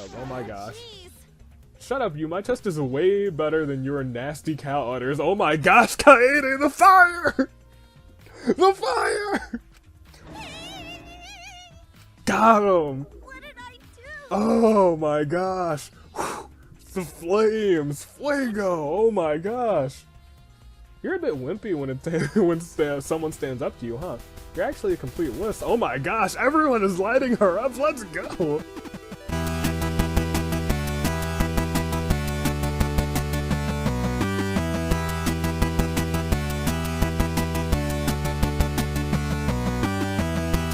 Oh my gosh. Shut up, you. My chest is way better than your nasty cow udders. Oh my gosh, Kaede, the fire! The fire! Got him! What did I do? Oh my gosh. Whew. The flames. Fuego. Oh my gosh. You're a bit wimpy when someone stands up to you, huh? You're actually a complete wuss. Oh my gosh, everyone is lighting her up. Let's go.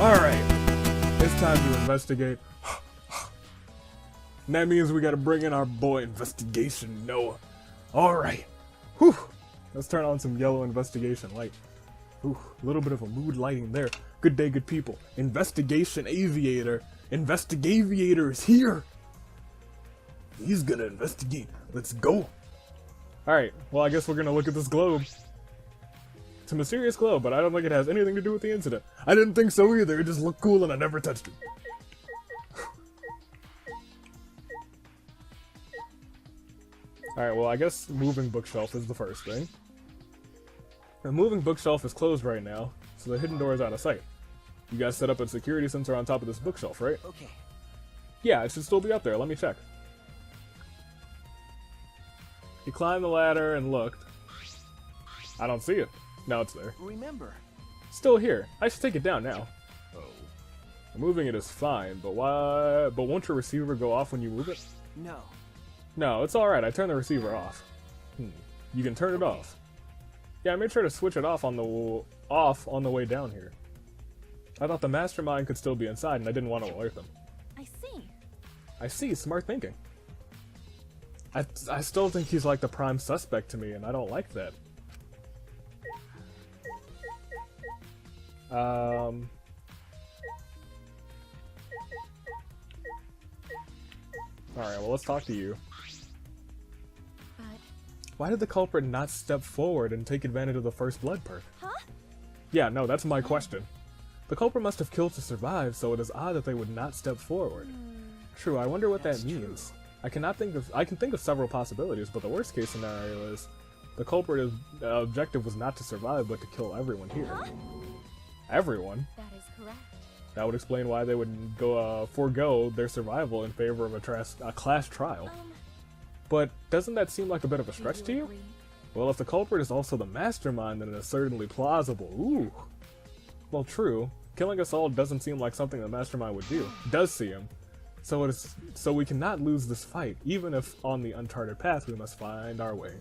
Alright, it's time to investigate. And that means we gotta bring in our boy Investigation Noah. Alright, whew. Let's turn on some yellow investigation light. Ooh, a little bit of a mood lighting there. Good day, good people. Investigation Aviator. Investigaviator is here. He's gonna investigate. Let's go. Alright, well I guess we're gonna look at this globe. It's a mysterious globe, but I don't think it has anything to do with the incident. I didn't think so either, it just looked cool and I never touched it. Alright, well I guess moving bookshelf is the first thing. The moving bookshelf is closed right now, so the hidden door is out of sight. You guys set up a security sensor on top of this bookshelf, right? Okay. Yeah, it should still be up there, let me check. You climbed the ladder and looked. I don't see it. Now it's there. Remember. Still here. I should take it down now. Oh. Moving it is fine, but why? But won't your receiver go off when you move it? No. No, it's alright, I turned the receiver off. You can turn it off. Yeah, I made sure to switch it off on the way down here. I thought the mastermind could still be inside and I didn't want to alert them. I see. I see, smart thinking. I still think he's like the prime suspect to me and I don't like that. Alright, well let's talk to you. Why did the culprit not step forward and take advantage of the first blood perk? Huh? Yeah, no, that's my question. The culprit must have killed to survive, so it is odd that they would not step forward. True, I wonder what that means. I can think of several possibilities, but the worst case scenario is the culprit's objective was not to survive, but to kill everyone here. Huh? Everyone? That is correct. That would explain why they would go forego their survival in favor of a class trial. But doesn't that seem like a bit of a stretch to you? Agree? Well, if the culprit is also the mastermind, then it is certainly plausible. Ooh. Well, true. Killing us all doesn't seem like something the mastermind would do. It does see him. So we cannot lose this fight, even if on the uncharted path we must find our way.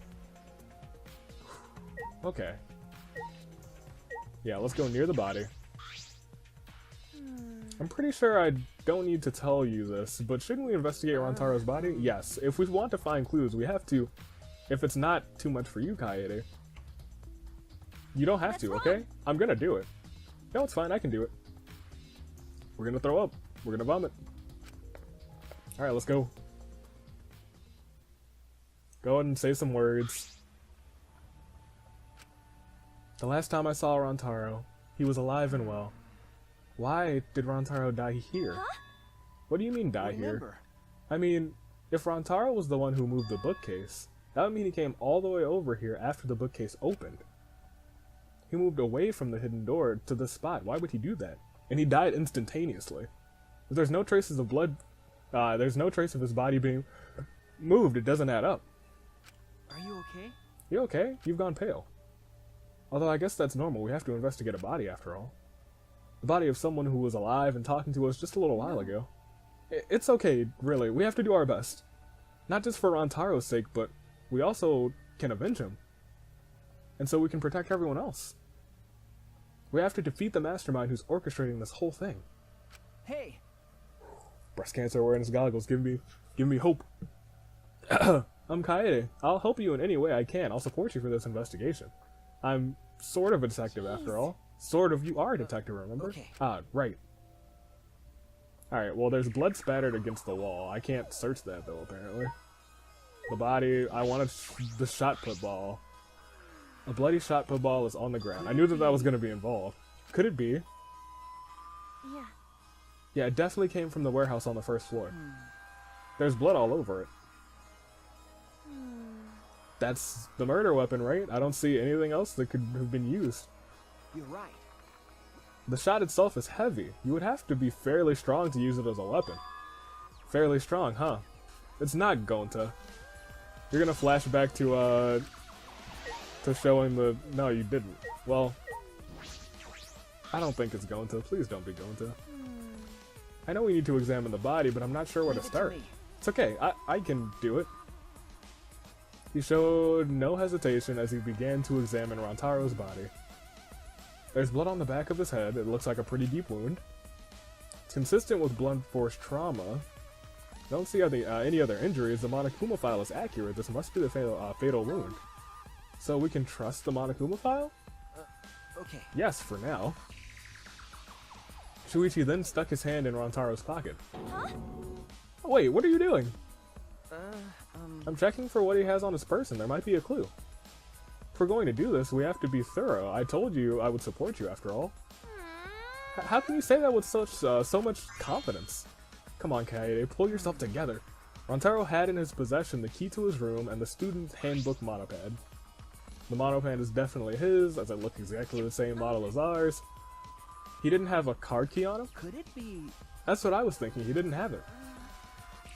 Okay. Yeah, let's go near the body. I'm pretty sure I don't need to tell you this, but shouldn't we investigate Rantaro's body? Yes, if we want to find clues, we have to. If it's not too much for you, Kaede. You don't have to, okay? I'm gonna do it. No, it's fine, I can do it. We're gonna throw up. We're gonna vomit. Alright, let's go. Go ahead and say some words. The last time I saw Rantaro, he was alive and well. Why did Rantaro die here? Huh? What do you mean die here? I mean, if Rantaro was the one who moved the bookcase, that would mean he came all the way over here after the bookcase opened. He moved away from the hidden door to this spot. Why would he do that? And he died instantaneously. If there's no traces of blood, there's no trace of his body being moved. It doesn't add up. Are you okay? You okay? You've gone pale. Although I guess that's normal. We have to investigate a body after all. The body of someone who was alive and talking to us just a little while ago. It's okay, really. We have to do our best. Not just for Rantaro's sake, but we also can avenge him. And so we can protect everyone else. We have to defeat the mastermind who's orchestrating this whole thing. Hey! Breast cancer awareness goggles give me hope. I'm Kaede. I'll help you in any way I can. I'll support you for this investigation. I'm sort of a detective after all. Sort of, you are a detective, remember? Okay. Ah, right. Alright, well there's blood spattered against the wall. I can't search that though, apparently. The body, I wanted the shot put ball. A bloody shot put ball is on the ground. I knew that was going to be involved. Could it be? Yeah. Yeah, it definitely came from the warehouse on the first floor. There's blood all over it. That's the murder weapon, right? I don't see anything else that could have been used. You're right. The shot itself is heavy. You would have to be fairly strong to use it as a weapon. Fairly strong, huh? It's not going to. You're gonna flash back to showing the... No, you didn't. Well, I don't think it's going to. Please don't be going to. I know we need to examine the body, but I'm not sure where to start. It's okay. I can do it. He showed no hesitation as he began to examine Rantaro's body. There's blood on the back of his head. It looks like a pretty deep wound. It's consistent with blunt force trauma. Don't see any other injuries. The Monokuma file is accurate. This must be the fatal wound. So we can trust the Monokuma file? Okay. Yes, for now. Shuichi then stuck his hand in Rantaro's pocket. Huh? Oh, wait, what are you doing? I'm checking for what he has on his person. There might be a clue. If we're going to do this, we have to be thorough. I told you I would support you, after all. How can you say that with so much confidence? Come on, Kaede, pull yourself together. Rantaro had in his possession the key to his room and the student's handbook monopad. The monopad is definitely his, as it looks exactly the same model as ours. He didn't have a card key on him? Could it be... That's what I was thinking, he didn't have it.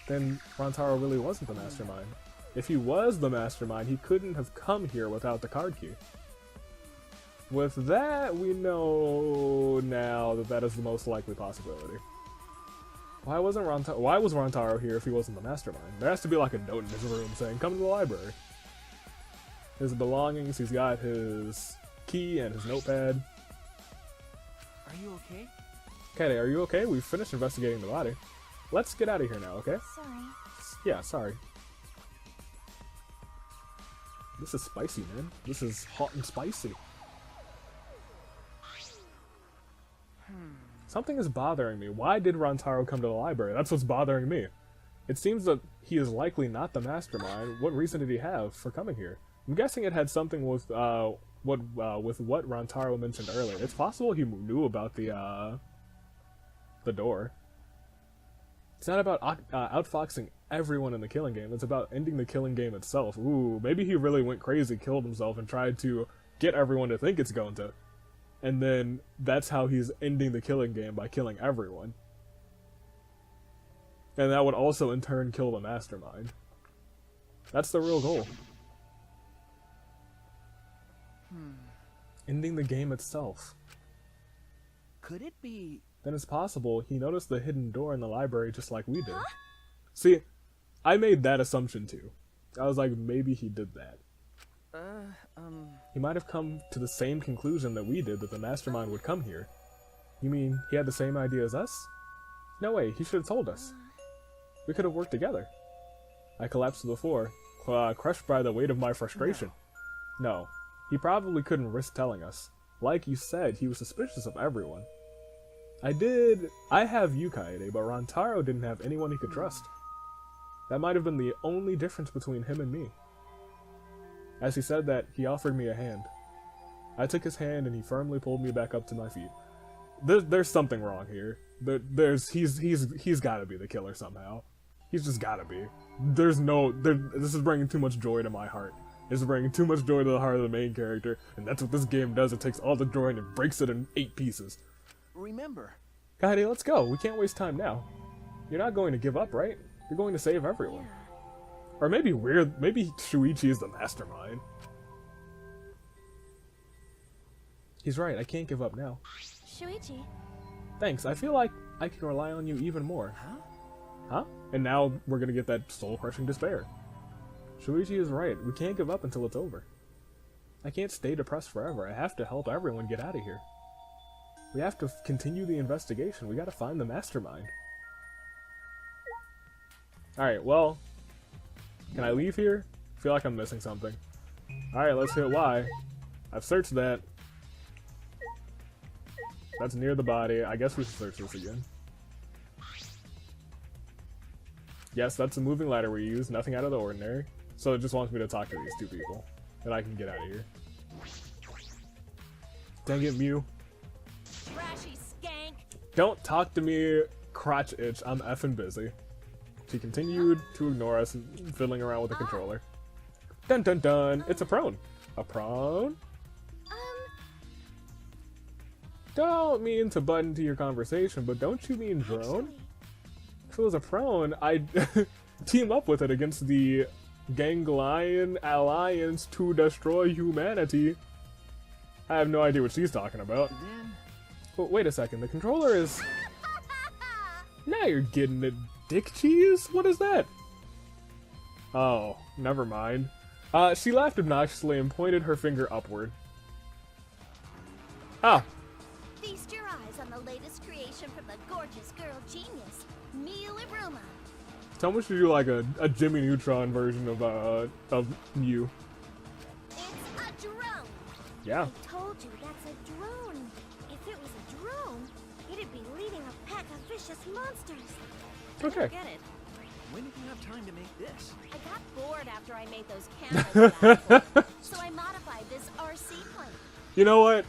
Then Rantaro really wasn't the mastermind. If he was the mastermind, he couldn't have come here without the card key. With that, we know now that that is the most likely possibility. Why was Rantaro here if he wasn't the mastermind? There has to be like a note in his room saying, come to the library. His belongings, he's got his key and his notepad. Are you okay? Kaede, are you okay? We've finished investigating the body. Let's get out of here now, okay? Sorry. Yeah, sorry. This is spicy, man. This is hot and spicy. Something is bothering me. Why did Rantaro come to the library? That's what's bothering me. It seems that he is likely not the mastermind. What reason did he have for coming here? I'm guessing it had something with what Rantaro mentioned earlier. It's possible he knew about the door. It's not about outfoxing everyone in the killing game. It's about ending the killing game itself. Ooh, maybe he really went crazy, killed himself, and tried to get everyone to think it's going to. And then that's how he's ending the killing game, by killing everyone. And that would also in turn kill the mastermind. That's the real goal. Ending the game itself. Could it be... Then it's possible he noticed the hidden door in the library just like we did. See, I made that assumption too. I was like, maybe he did that. He might have come to the same conclusion that we did, that the mastermind would come here. You mean he had the same idea as us? No way, he should have told us. We could have worked together. I collapsed to the floor, crushed by the weight of my frustration. No, he probably couldn't risk telling us. Like you said, he was suspicious of everyone. I have you, Kaede, but Rantaro didn't have anyone he could trust. That might have been the only difference between him and me. As he said that, he offered me a hand. I took his hand and he firmly pulled me back up to my feet. There's something wrong here. He's gotta be the killer somehow. He's just gotta be. This is bringing too much joy to my heart. This is bringing too much joy to the heart of the main character, and that's what this game does. It takes all the joy and it breaks it in 8 pieces. Remember. Kaede, let's go. We can't waste time now. You're not going to give up, right? You're going to save everyone. Yeah. Or maybe maybe Shuichi is the mastermind. He's right, I can't give up now. Shuichi. Thanks, I feel like I can rely on you even more. Huh? Huh? And now we're gonna get that soul-crushing despair. Shuichi is right, we can't give up until it's over. I can't stay depressed forever, I have to help everyone get out of here. We have to continue the investigation, we gotta find the mastermind. Alright, well, can I leave here? I feel like I'm missing something. Alright, let's hit Y. I've searched that. That's near the body. I guess we should search this again. Yes, that's a moving ladder we use. Nothing out of the ordinary. So it just wants me to talk to these 2 people. And I can get out of here. Dang it, Mew. Trashy skank. Don't talk to me, crotch itch. I'm effing busy. She continued to ignore us, fiddling around with the controller. Dun dun dun! It's a prone. A prone? Don't mean to butt into your conversation, but don't you mean drone? If it was a prone, I'd team up with it against the Ganglion Alliance to destroy humanity. I have no idea what she's talking about. Then But wait a second, the controller is... Now you're getting it, dick cheese? What is that? Oh, never mind. She laughed obnoxiously and pointed her finger upward. Ah, Feast your eyes on the latest creation from the gorgeous girl genius, Miu Iruma. tell me she do like a Jimmy Neutron version of Mew. It's a drone. Yeah. I told you that's a drone. If it was a drone, it'd be leading a pack of vicious monsters. Okay. Get it? when did you have time to make this? I got bored after I made those cameras, so I modified this RC plane. You know what?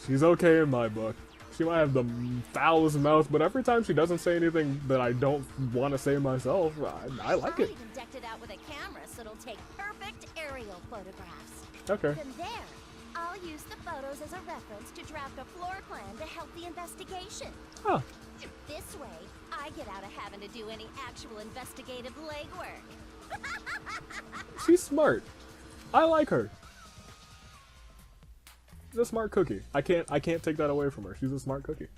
She's okay in my book. She might have the foulest mouth, but every time she doesn't say anything that I don't want to say myself, I like I it. even decked it out with a camera so it'll take perfect aerial photographs. Okay. From there, I'll use the photos as a reference to draft a floor plan to help the investigation. Huh. This way, I get out of having to do any actual investigative legwork. She's smart. I like her. She's a smart cookie. I can't take that away from her. She's a smart cookie.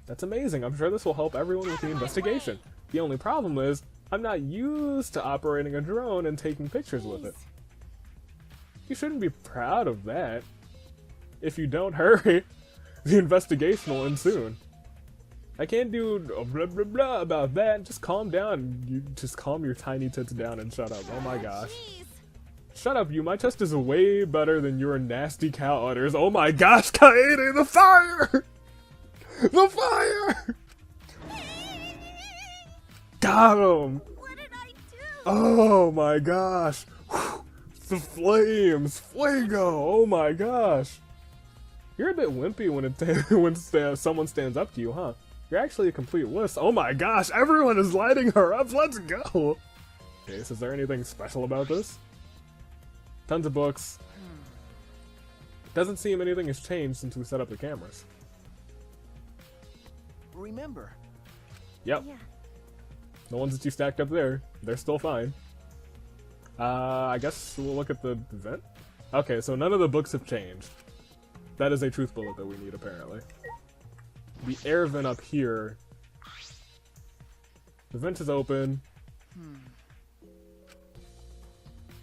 That's amazing. I'm sure this will help everyone with the investigation. The only problem is, I'm not used to operating a drone and taking pictures with it. You shouldn't be proud of that. If you don't hurry, the investigation will end soon. I can't do blah blah blah about that. Just calm down. You just calm your tiny tits down and shut up. Oh my gosh. Jeez. Shut up, you. My chest is way better than your nasty cow udders. Oh my gosh, Kaede, the fire! The fire! Got him! What did I do? Oh my gosh. Whew. The flames. Fuego. Oh my gosh. You're a bit wimpy when someone stands up to you, huh? You're actually a complete wuss. Oh my gosh, everyone is lighting her up. Let's go. Okay, so is there anything special about this? Tons of books. Doesn't seem anything has changed since we set up the cameras. Remember, Yep, Yeah. the ones that you stacked up there, they're still fine. I guess we'll look at the vent. Okay, so none of the books have changed. That is a truth bullet that we need, apparently. The air vent up here. The vent is open.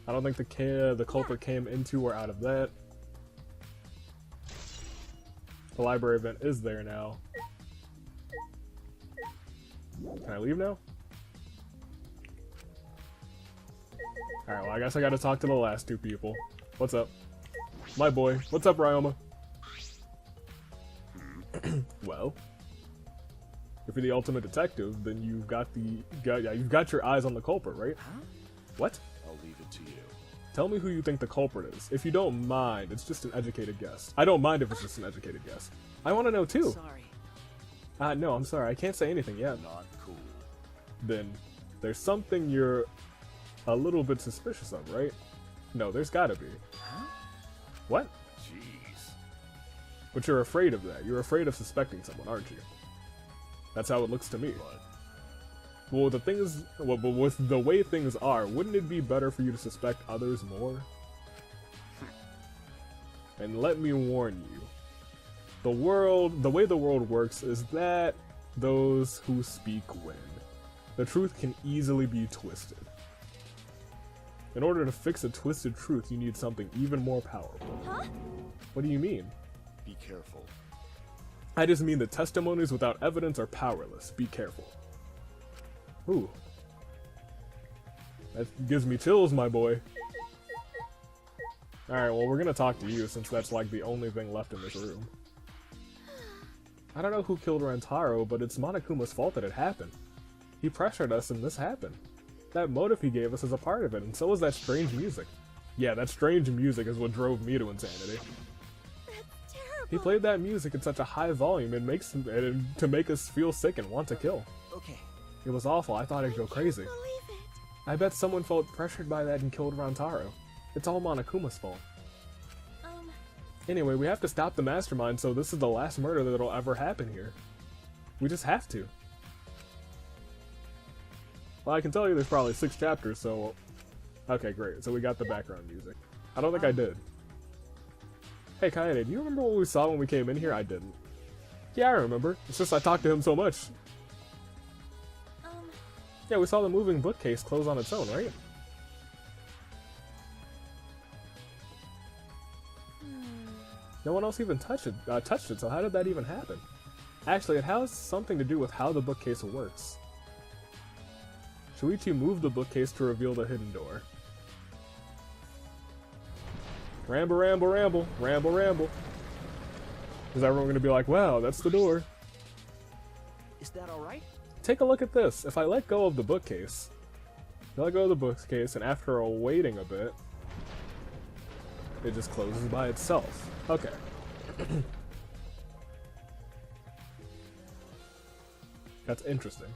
I don't think the culprit came into or out of that. The library vent is there now. Can I leave now? Alright, well I guess I gotta talk to the last two people. What's up? My boy. What's up, Ryoma? Well, if you're the ultimate detective, then you've got your eyes on the culprit, right? huh? What? I'll leave it to you. Tell me who you think the culprit is. If you don't mind, it's just an educated guess. I don't mind if it's just an educated guess. I want to know too. Sorry. No, I'm sorry. I can't say anything yet. Not cool. Then there's something you're a little bit suspicious of, right? No, there's gotta be. Huh? What? Jeez. But you're afraid of that. You're afraid of suspecting someone, aren't you? That's how it looks to me. But Well, but with the way things are, wouldn't it be better for you to suspect others more? And let me warn you, the way the world works is that those who speak win. The truth can easily be twisted. In order to fix a twisted truth, you need something even more powerful. Huh? What do you mean? be careful. I just mean that testimonies without evidence are powerless. Be careful. Ooh. That gives me chills, my boy. Alright, well, we're gonna talk to you since that's like the only thing left in this room. I don't know who killed Rantaro, but it's Monokuma's fault that it happened. He pressured us and this happened. That motive he gave us is a part of it, and so was that strange music. Yeah, that strange music is what drove me to insanity. That's terrible. He played that music in such a high volume to make us feel sick and want to kill. Okay. It was awful. I thought I'd go crazy. Believe it. I bet someone felt pressured by that and killed Rantaro. It's all Monokuma's fault. Anyway, we have to stop the mastermind, so this is the last murder that'll ever happen here. We just have to. Well, I can tell you there's probably 6 chapters, so... Okay, great. So we got the background music. I don't think I did. Hey, Kaede, do you remember what we saw when we came in here? I didn't. Yeah, I remember. It's just I talked to him so much. Yeah, we saw the moving bookcase close on its own, right? No one else even touched it, so how did that even happen? Actually, it has something to do with how the bookcase works. Shuichi moved the bookcase to reveal the hidden door. Ramble, ramble, ramble, ramble, ramble. Is everyone gonna be like, wow, that's the door? Is that alright? Take a look at this. If I let go of the bookcase, and after waiting a bit, it just closes by itself. Okay. That's interesting.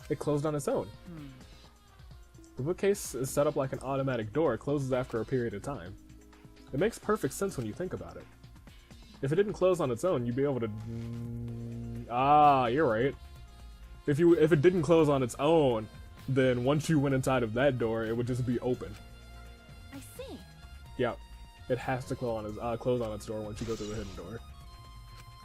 It closed on its own. The bookcase is set up like an automatic door. It closes after a period of time. It makes perfect sense when you think about it. If it didn't close on its own, you'd be able to... Ah, you're right. If it didn't close on its own, then once you went inside of that door, it would just be open. I see. Yeah. It has to close on its door once you go through the hidden door.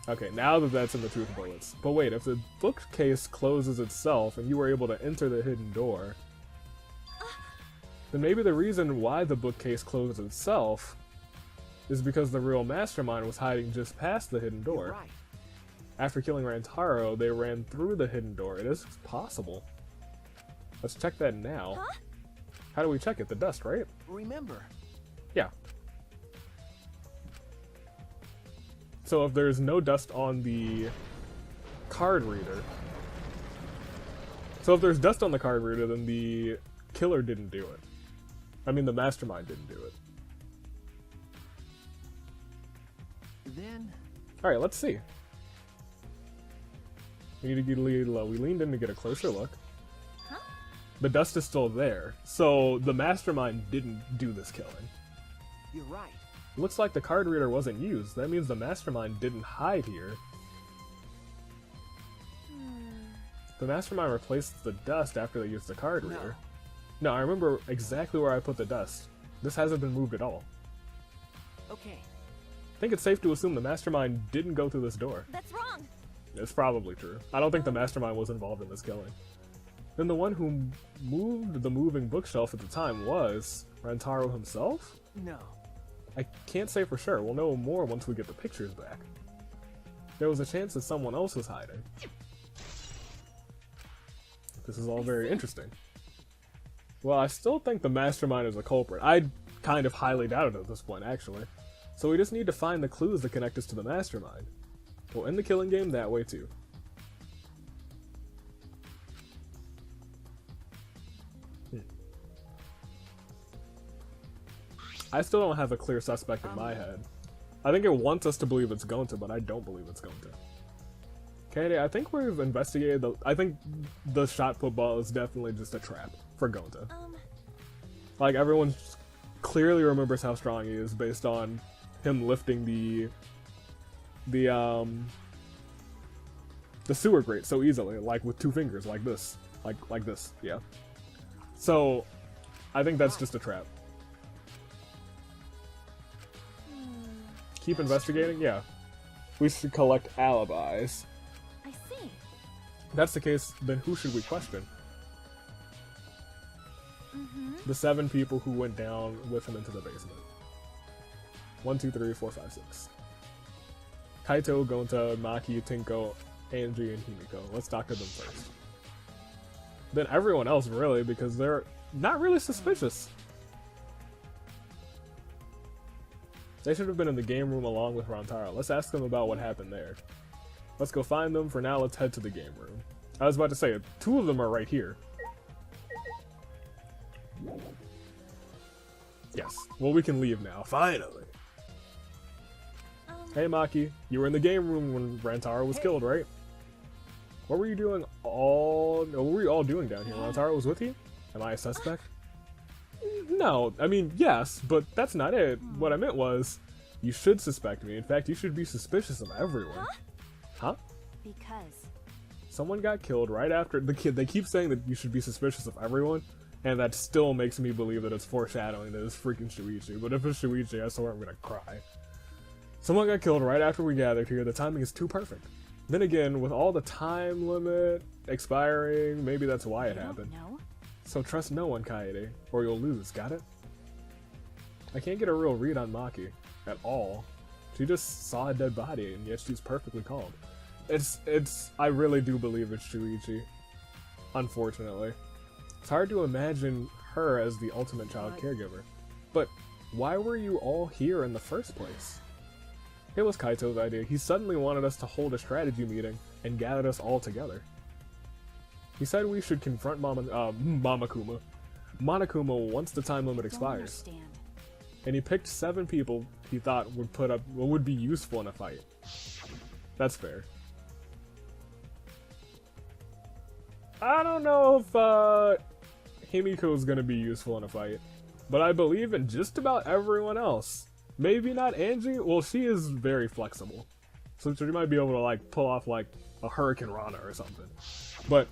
Okay, now that that's in the truth bullets. But wait, if the bookcase closes itself and you were able to enter the hidden door, then maybe the reason why the bookcase closed itself is because the real mastermind was hiding just past the hidden door. You're right. After killing Rantaro, they ran through the hidden door. It is possible. Let's check that now. Huh? How do we check it? The dust, right? Remember. Yeah. So if there's no dust on the card reader... So if there's dust on the card reader, then the killer didn't do it. I mean, the mastermind didn't do it. Then... Alright, let's see. We need to get a little low. We leaned in to get a closer look. Huh? The dust is still there, so the mastermind didn't do this killing. You're right. Looks like the card reader wasn't used. That means the mastermind didn't hide here. The mastermind replaced the dust after they used the card reader. No, I remember exactly where I put the dust. This hasn't been moved at all. Okay. I think it's safe to assume the mastermind didn't go through this door. That's wrong. It's probably true. I don't think the mastermind was involved in this killing. Then the one who moved the moving bookshelf at the time was Rantaro himself? No. I can't say for sure. We'll know more once we get the pictures back. There was a chance that someone else was hiding. This is all very interesting. Well, I still think the mastermind is a culprit. I kind of highly doubt it at this point, actually. So we just need to find the clues that connect us to the mastermind. We'll end the killing game that way too. I still don't have a clear suspect in my head. I think it wants us to believe it's Gonta, but I don't believe it's Gonta. Kaede, I think we've investigated I think the shot put ball is definitely just a trap for Gonta. Like, everyone clearly remembers how strong he is based on him lifting the sewer grate so easily, like with 2 fingers, like this. Like this, yeah. So, I think that's just a trap. Keep investigating? Yeah. We should collect alibis. I see. If that's the case, then who should we question? The 7 people who went down with him into the basement. 1, 2, 3, 4, 5, 6. Kaito, Gonta, Maki, Tinko, Angie, and Himiko. Let's talk to them first. Then everyone else, really, because they're not really suspicious. They should have been in the game room along with Rantaro. Let's ask them about what happened there. Let's go find them. For now, let's head to the game room. I was about to say, 2 of them are right here. Yes. Well, we can leave now. Finally. Hey Maki, you were in the game room when Rantaro was killed, right? What were you doing what were you all doing down here? Rantaro was with you? Am I a suspect? No, I mean, yes, but that's not it. What I meant was, you should suspect me. In fact, you should be suspicious of everyone. Huh? Because. Someone got killed right after the kid. They keep saying that you should be suspicious of everyone, and that still makes me believe that it's foreshadowing that it's freaking Shuichi. But if it's Shuichi, I swear I'm gonna cry. Someone got killed right after we gathered here. The timing is too perfect. Then again, with all the time limit expiring, maybe that's why it happened. No. So trust no one, Kaede, or you'll lose, got it? I can't get a real read on Maki at all. She just saw a dead body, and yet she's perfectly calm. I really do believe it's Shuichi. Unfortunately. It's hard to imagine her as the ultimate child caregiver. But why were you all here in the first place? It was Kaito's idea. He suddenly wanted us to hold a strategy meeting and gathered us all together. He said we should confront Monokuma once the time limit expires. And he picked 7 people he thought would be useful in a fight. That's fair. I don't know if Himiko's gonna be useful in a fight, but I believe in just about everyone else. Maybe not Angie. Well, she is very flexible, so she might be able to like pull off like a Hurricane Rana or something. But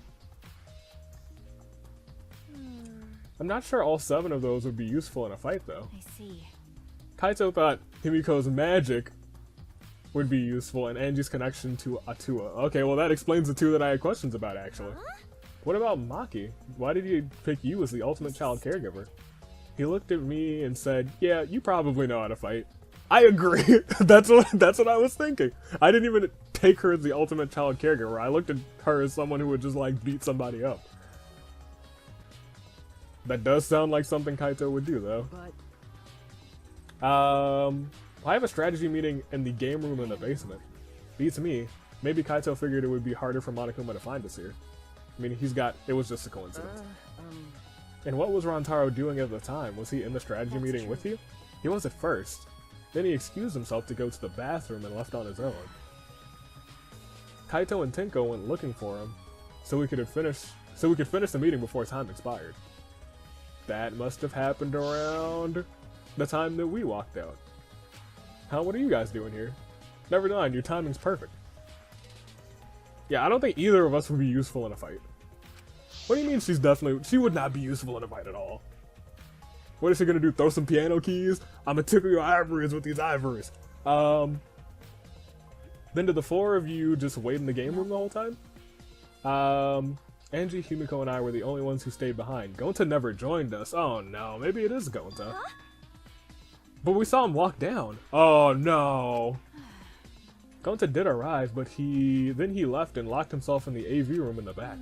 I'm not sure all 7 of those would be useful in a fight, though. I see. Kaito thought Himiko's magic would be useful, and Angie's connection to Atua. Okay, well that explains the 2 that I had questions about, actually. What about Maki? Why did he pick you as the ultimate child caregiver? He looked at me and said, yeah, you probably know how to fight. I agree. That's what I was thinking. I didn't even take her as the ultimate child caregiver. I looked at her as someone who would just like beat somebody up. That does sound like something Kaito would do, though. But I have a strategy meeting in the game room in the basement. Beats me. Maybe Kaito figured it would be harder for Monokuma to find us here. I mean, it was just a coincidence. And what was Rantaro doing at the time? Was he in the strategy meeting with you? He was at first. Then he excused himself to go to the bathroom and left on his own. Kaito and Tenko went looking for him, so we could finish the meeting before time expired. That must have happened around the time that we walked out. What are you guys doing here? Never mind, your timing's perfect. Yeah, I don't think either of us would be useful in a fight. What do you mean she would not be useful in a fight at all? What is she gonna do, throw some piano keys? I'm gonna tickle your ivories with these ivories. Then did the 4 of you just wait in the game room the whole time? Angie, Himiko, and I were the only ones who stayed behind. Gonta never joined us. Oh no, maybe it is Gonta. But we saw him walk down. Oh no. Gonta did arrive, but then he left and locked himself in the AV room in the back.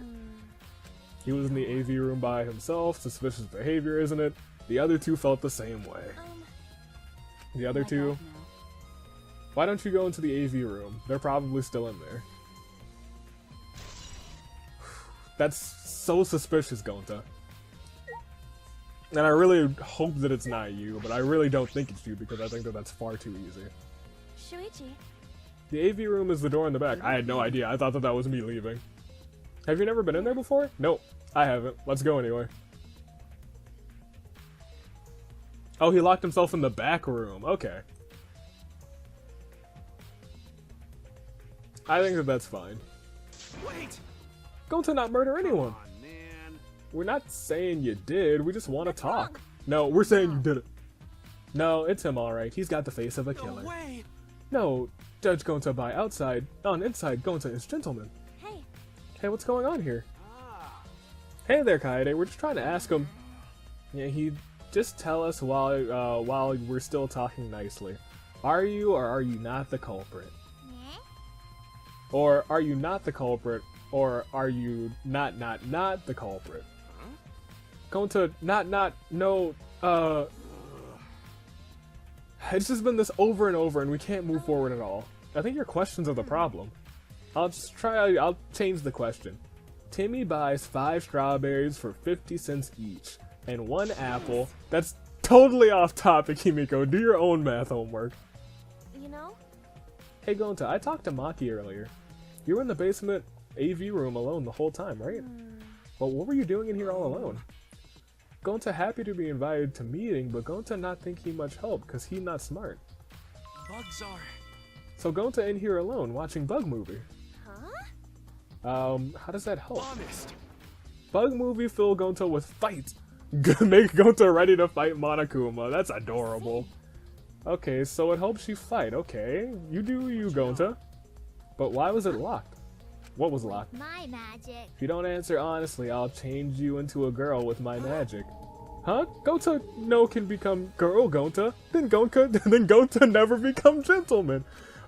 He was in the AV room by himself. Suspicious behavior, isn't it? The other 2 felt the same way. The other 2? Why don't you go into the AV room? They're probably still in there. That's so suspicious, Gonta. And I really hope that it's not you, but I really don't think it's you because I think that that's far too easy. Shuichi. The AV room is the door in the back. I had no idea. I thought that was me leaving. Have you never been in there before? Nope, I haven't. Let's go anyway. Oh, he locked himself in the back room. Okay. I think that that's fine. wait! Go to not murder anyone. Come on, man. We're not saying you did. We just want to talk. No, we're saying you did it. No, it's him alright. He's got the face of a killer. No way! No, Judge Gonta by outside. On inside, Gonta is gentleman. Hey. Hey, what's going on here? Ah, Hey there, Kaede. We're just trying to ask him. Yeah, he just tell us while we're still talking nicely. Are you or are you not the culprit? Yeah? Or are you not the culprit? Or are you not the culprit? Going to no, it's just been this over and over and we can't move forward at all. I think your questions are the problem. I'll change the question. Timmy buys 5 strawberries for 50 cents each, and 1 apple. That's totally off topic, Himiko. Do your own math homework. You know, Hey Gonta, I talked to Maki earlier. You were in the basement AV room alone the whole time, right? Well, what were you doing in here all alone? Gonta happy to be invited to meeting, but Gonta not think he much help, cause he not smart. Bugs are. So Gonta in here alone, watching Bug Movie. Huh? How does that help? Honest. Bug Movie fill Gonta with fight. Make Gonta ready to fight Monokuma. That's adorable. Okay, so it helps you fight. Okay, you do you, Gonta. But why was it locked? What was locked? My magic. If you don't answer honestly, I'll change you into a girl with my magic. Huh? Gonta no can become girl, Gonta. Then Gonta never become gentleman.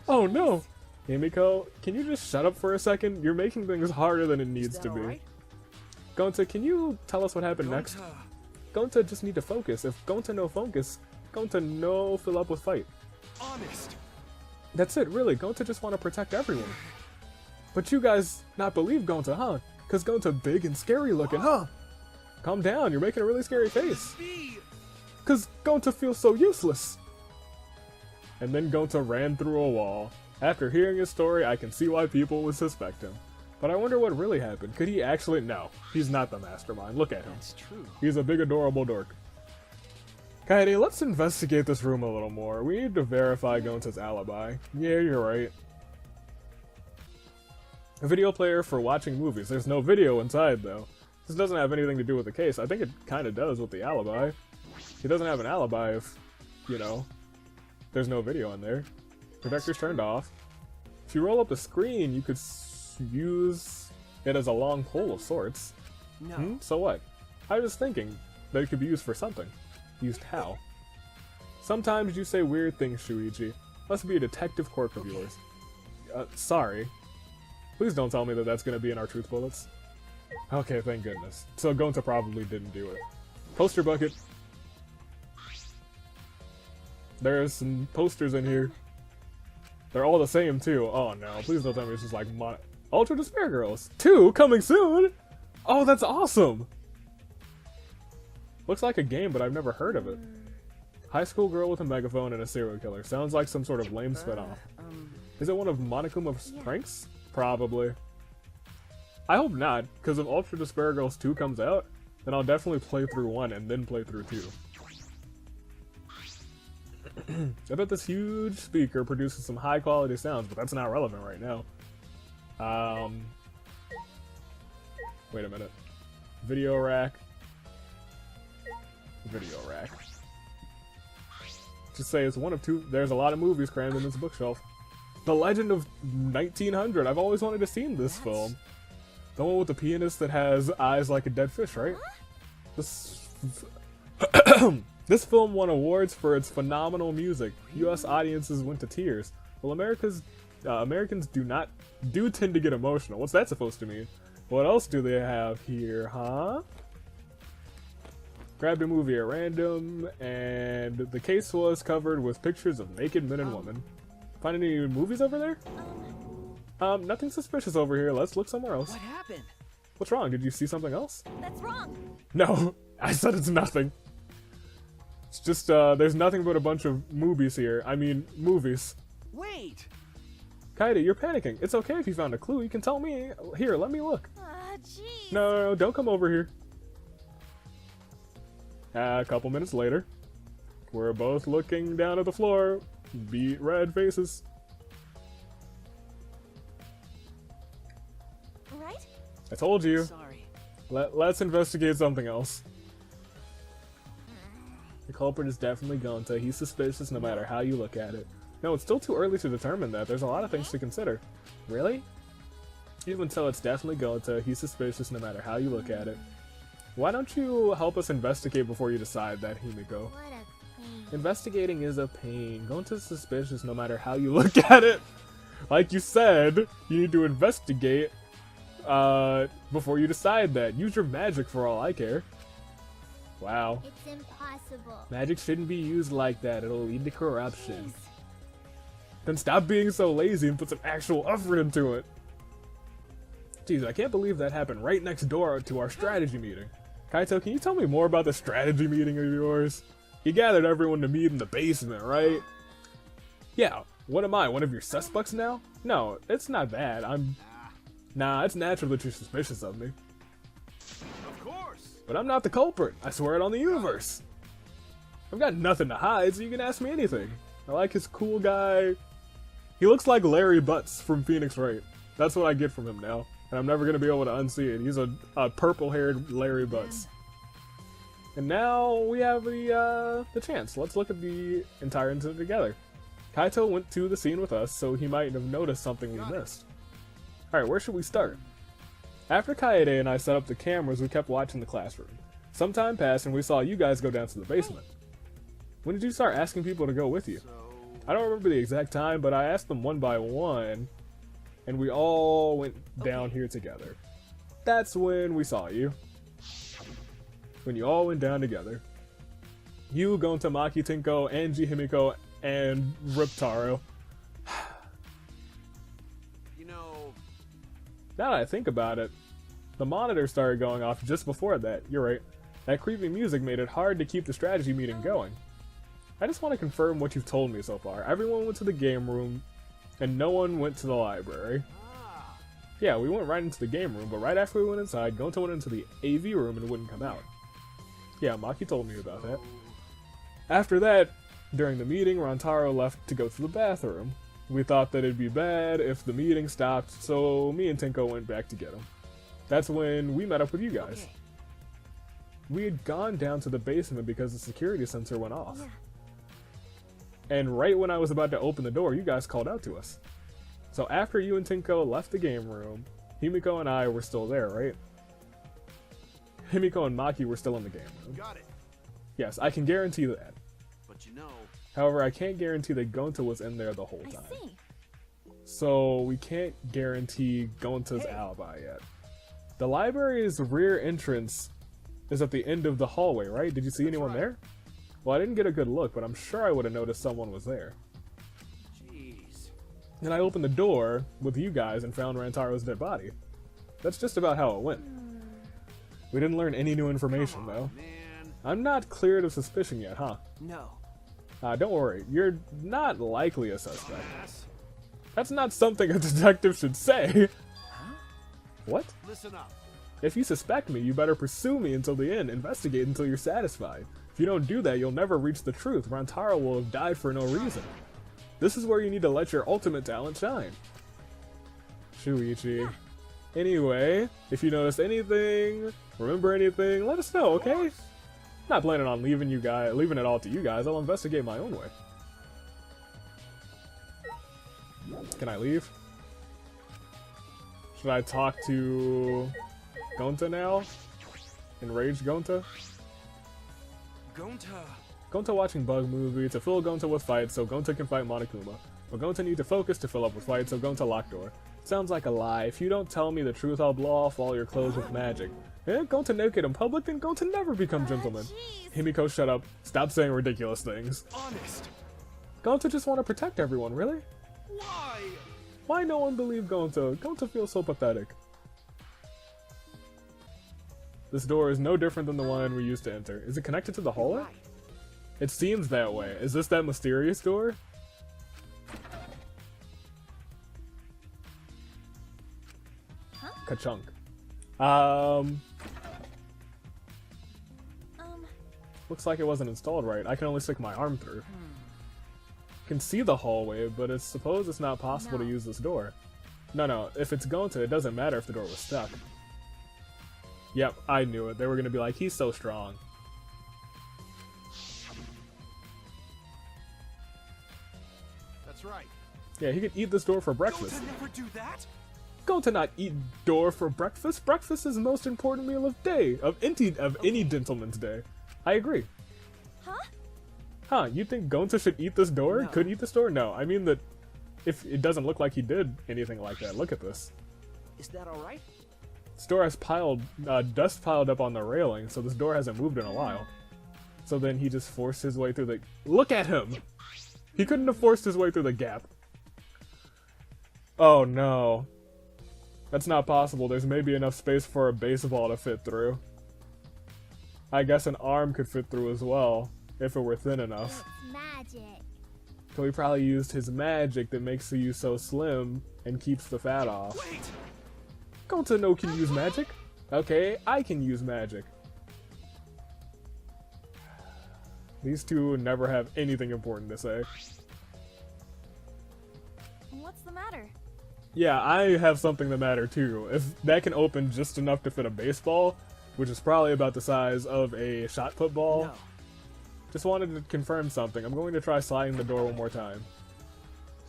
Oh no. Himiko, can you just shut up for a second? You're making things harder than it needs to be. Right? Gonta, can you tell us what happened next? Gonta just need to focus. If Gonta no focus, Gonta no fill up with fight. Honest. That's it, really. Gonta just want to protect everyone. But you guys not believe Gonta, huh? Cause Gonta big and scary looking, huh? Calm down, you're making a really scary face. Me. Cause Gonta feels so useless. And then Gonta ran through a wall. After hearing his story, I can see why people would suspect him. But I wonder what really happened. Could he actually? No, he's not the mastermind. Look at him. That's true. He's a big adorable dork. Kaede, let's investigate this room a little more. We need to verify Gonta's alibi. Yeah, you're right. A video player for watching movies. There's no video inside, though. This doesn't have anything to do with the case. I think it kind of does with the alibi. He doesn't have an alibi if, you know, there's no video in there. Projector's turned off. If you roll up the screen, you could use it as a long pole of sorts. No. So what? I was thinking that it could be used for something. Used how? Sometimes you say weird things, Shuichi. Must be a detective quirk of yours. Sorry. Please don't tell me that that's gonna be in our truth bullets. Okay, thank goodness. So Gonta probably didn't do it. Poster bucket. There's some posters in here. They're all the same too. Oh no, please don't tell me it's just like Ultra Despair Girls 2 coming soon! Oh, that's awesome! Looks like a game, but I've never heard of it. High school girl with a megaphone and a serial killer. Sounds like some sort of lame spinoff. Is it one of Monokuma's pranks? Probably. I hope not, because if Ultra Despair Girls 2 comes out, then I'll definitely play through 1 and then play through 2. I bet this huge speaker produces some high quality sounds, but that's not relevant right now. Wait a minute. Video rack. Video rack. Just say it's one of two. There's a lot of movies crammed in this bookshelf. The Legend of 1900. I've always wanted to see this film. The one with the pianist that has eyes like a dead fish, right? This this film won awards for its phenomenal music. U.S. audiences went to tears. Well, Americans do tend to get emotional. What's that supposed to mean? What else do they have here, huh? Grabbed a movie at random, and the case was covered with pictures of naked men and women. Find any movies over there? Nothing suspicious over here. Let's look somewhere else. What happened? What's wrong? Did you see something else? That's wrong. No, I said it's nothing. It's just, there's nothing but a bunch of movies here. I mean, movies. Wait. Kaede, you're panicking. It's okay if you found a clue. You can tell me. Here, let me look. Jeez. No, don't come over here. A couple minutes later, we're both looking down at the floor. Beat red faces. Right? I told you. Sorry. Let's investigate something else. The culprit is definitely Gonta. He's suspicious no matter how you look at it. No, it's still too early to determine that. There's a lot of things to consider. Really? Even so, it's definitely Gonta. He's suspicious no matter how you look at it. Why don't you help us investigate before you decide that, Himiko? What a pain. Investigating is a pain. Gonta's suspicious no matter how you look at it. Like you said, you need to investigate before you decide that. Use your magic for all I care. Wow. It's impossible. Magic shouldn't be used like that. It'll lead to corruption. Jeez. Then stop being so lazy and put some actual effort into it. Jeez, I can't believe that happened right next door to our strategy meeting. Kaito, can you tell me more about the strategy meeting of yours? You gathered everyone to meet in the basement, right? Yeah, What am I, one of your suspects now? No, it's not that. Nah, it's natural that you're suspicious of me. Of course. But I'm not the culprit. I swear it on the universe. I've got nothing to hide, so you can ask me anything. I like his cool guy. He looks like Larry Butts from Phoenix Wright. That's what I get from him now. And I'm never going to be able to unsee it. He's a purple-haired Larry Butts. And now we have the chance. Let's look at the entire incident together. Kaito went to the scene with us, so he might have noticed something we missed. Alright, where should we start? After Kaede and I set up the cameras, we kept watching the classroom. Some time passed and we saw you guys go down to the basement. When did you start asking people to go with you? I don't remember the exact time, but I asked them one by one, and we all went down here together. That's when we saw you. When you all went down together. You, Gonta, Maki, Tinko, Angie, Himiko, and Riptaro. You know, Now that I think about it, the monitor started going off just before that. You're right. That creepy music made it hard to keep the strategy meeting going. I just want to confirm what you've told me so far. Everyone went to the game room, and no one went to the library. Yeah, we went right into the game room, but right after we went inside, Gonta went into the AV room and wouldn't come out. Yeah, Maki told me about that. After that, during the meeting, Rantaro left to go to the bathroom. We thought that it'd be bad if the meeting stopped, so me and Tinko went back to get him. That's when we met up with you guys. Okay. We had gone down to the basement because the security sensor went off. Yeah. And right when I was about to open the door, you guys called out to us. So after you and Tinko left the game room, Himiko and I were still there, right? Himiko and Maki were still in the game room. got it. Yes, I can guarantee that. But you know, However, I can't guarantee that Gonta was in there the whole I time. see. So we can't guarantee Gonta's alibi yet. The library's rear entrance is at the end of the hallway, right? Did you see anyone there? Well, I didn't get a good look, but I'm sure I would have noticed someone was there. jeez. Then I opened the door with you guys and found Rantaro's dead body. That's just about how it went. We didn't learn any new information, though. Man, I'm not cleared of suspicion yet, huh? no. Don't worry, you're not likely a suspect. Ass. That's not something a detective should say. What? Listen up. If you suspect me, you better pursue me until the end, investigate until you're satisfied. If you don't do that, you'll never reach the truth. Rantaro will have died for no reason. This is where you need to let your ultimate talent shine. Shuichi. Anyway, if you notice anything, remember anything, let us know, okay? Not planning on leaving it all to you guys. I'll investigate my own way. Can I leave? Should I talk to Gonta now? Enraged Gonta? Gonta. Gonta watching Bug movie to fill Gonta with fights so Gonta can fight Monokuma. But Gonta need to focus to fill up with fights so Gonta lock door. Sounds like a lie. If you don't tell me the truth, I'll blow off all your clothes with magic. Gonta naked in public, then Gonta never become gentleman. Jeez. Himiko, shut up. Stop saying ridiculous things. Honest. Gonta just want to protect everyone, really? Why? Why no one believe Gonta? Gonta feels so pathetic. This door is no different than the one we used to enter. Is it connected to the hallway? Right. It seems that way. Is this that mysterious door? Huh? Ka-chunk. Looks like it wasn't installed right. I can only stick my arm through. Can see the hallway, but I suppose it's not possible to No. use this door. No, if it's Gonta, it doesn't matter if the door was stuck. Yep, I knew it. They were gonna be like, he's so strong. That's right. Yeah, he could eat this door for breakfast. Gonta never do that. Gonta not eat door for breakfast. Breakfast is the most important meal of any gentleman's day. I agree. Huh? Huh, you think Gonta should eat this door? No. Could eat this door? No, I mean that if it doesn't look like he did anything like that. Look at this. Is that all right? This door has dust piled up on the railing, so this door hasn't moved in a while. So then he just forced his way through the... Look at him! He couldn't have forced his way through the gap. Oh no. That's not possible. There's maybe enough space for a baseball to fit through. I guess an arm could fit through as well, if it were thin enough. It's magic. So he probably used his magic that makes you so slim and keeps the fat off. Wait! Gonta no can use magic? Okay, I can use magic. These two never have anything important to say. What's the matter? Yeah, I have something that matter too. If that can open just enough to fit a baseball, which is probably about the size of a shot put ball. No. Just wanted to confirm something. I'm going to try sliding the door one more time.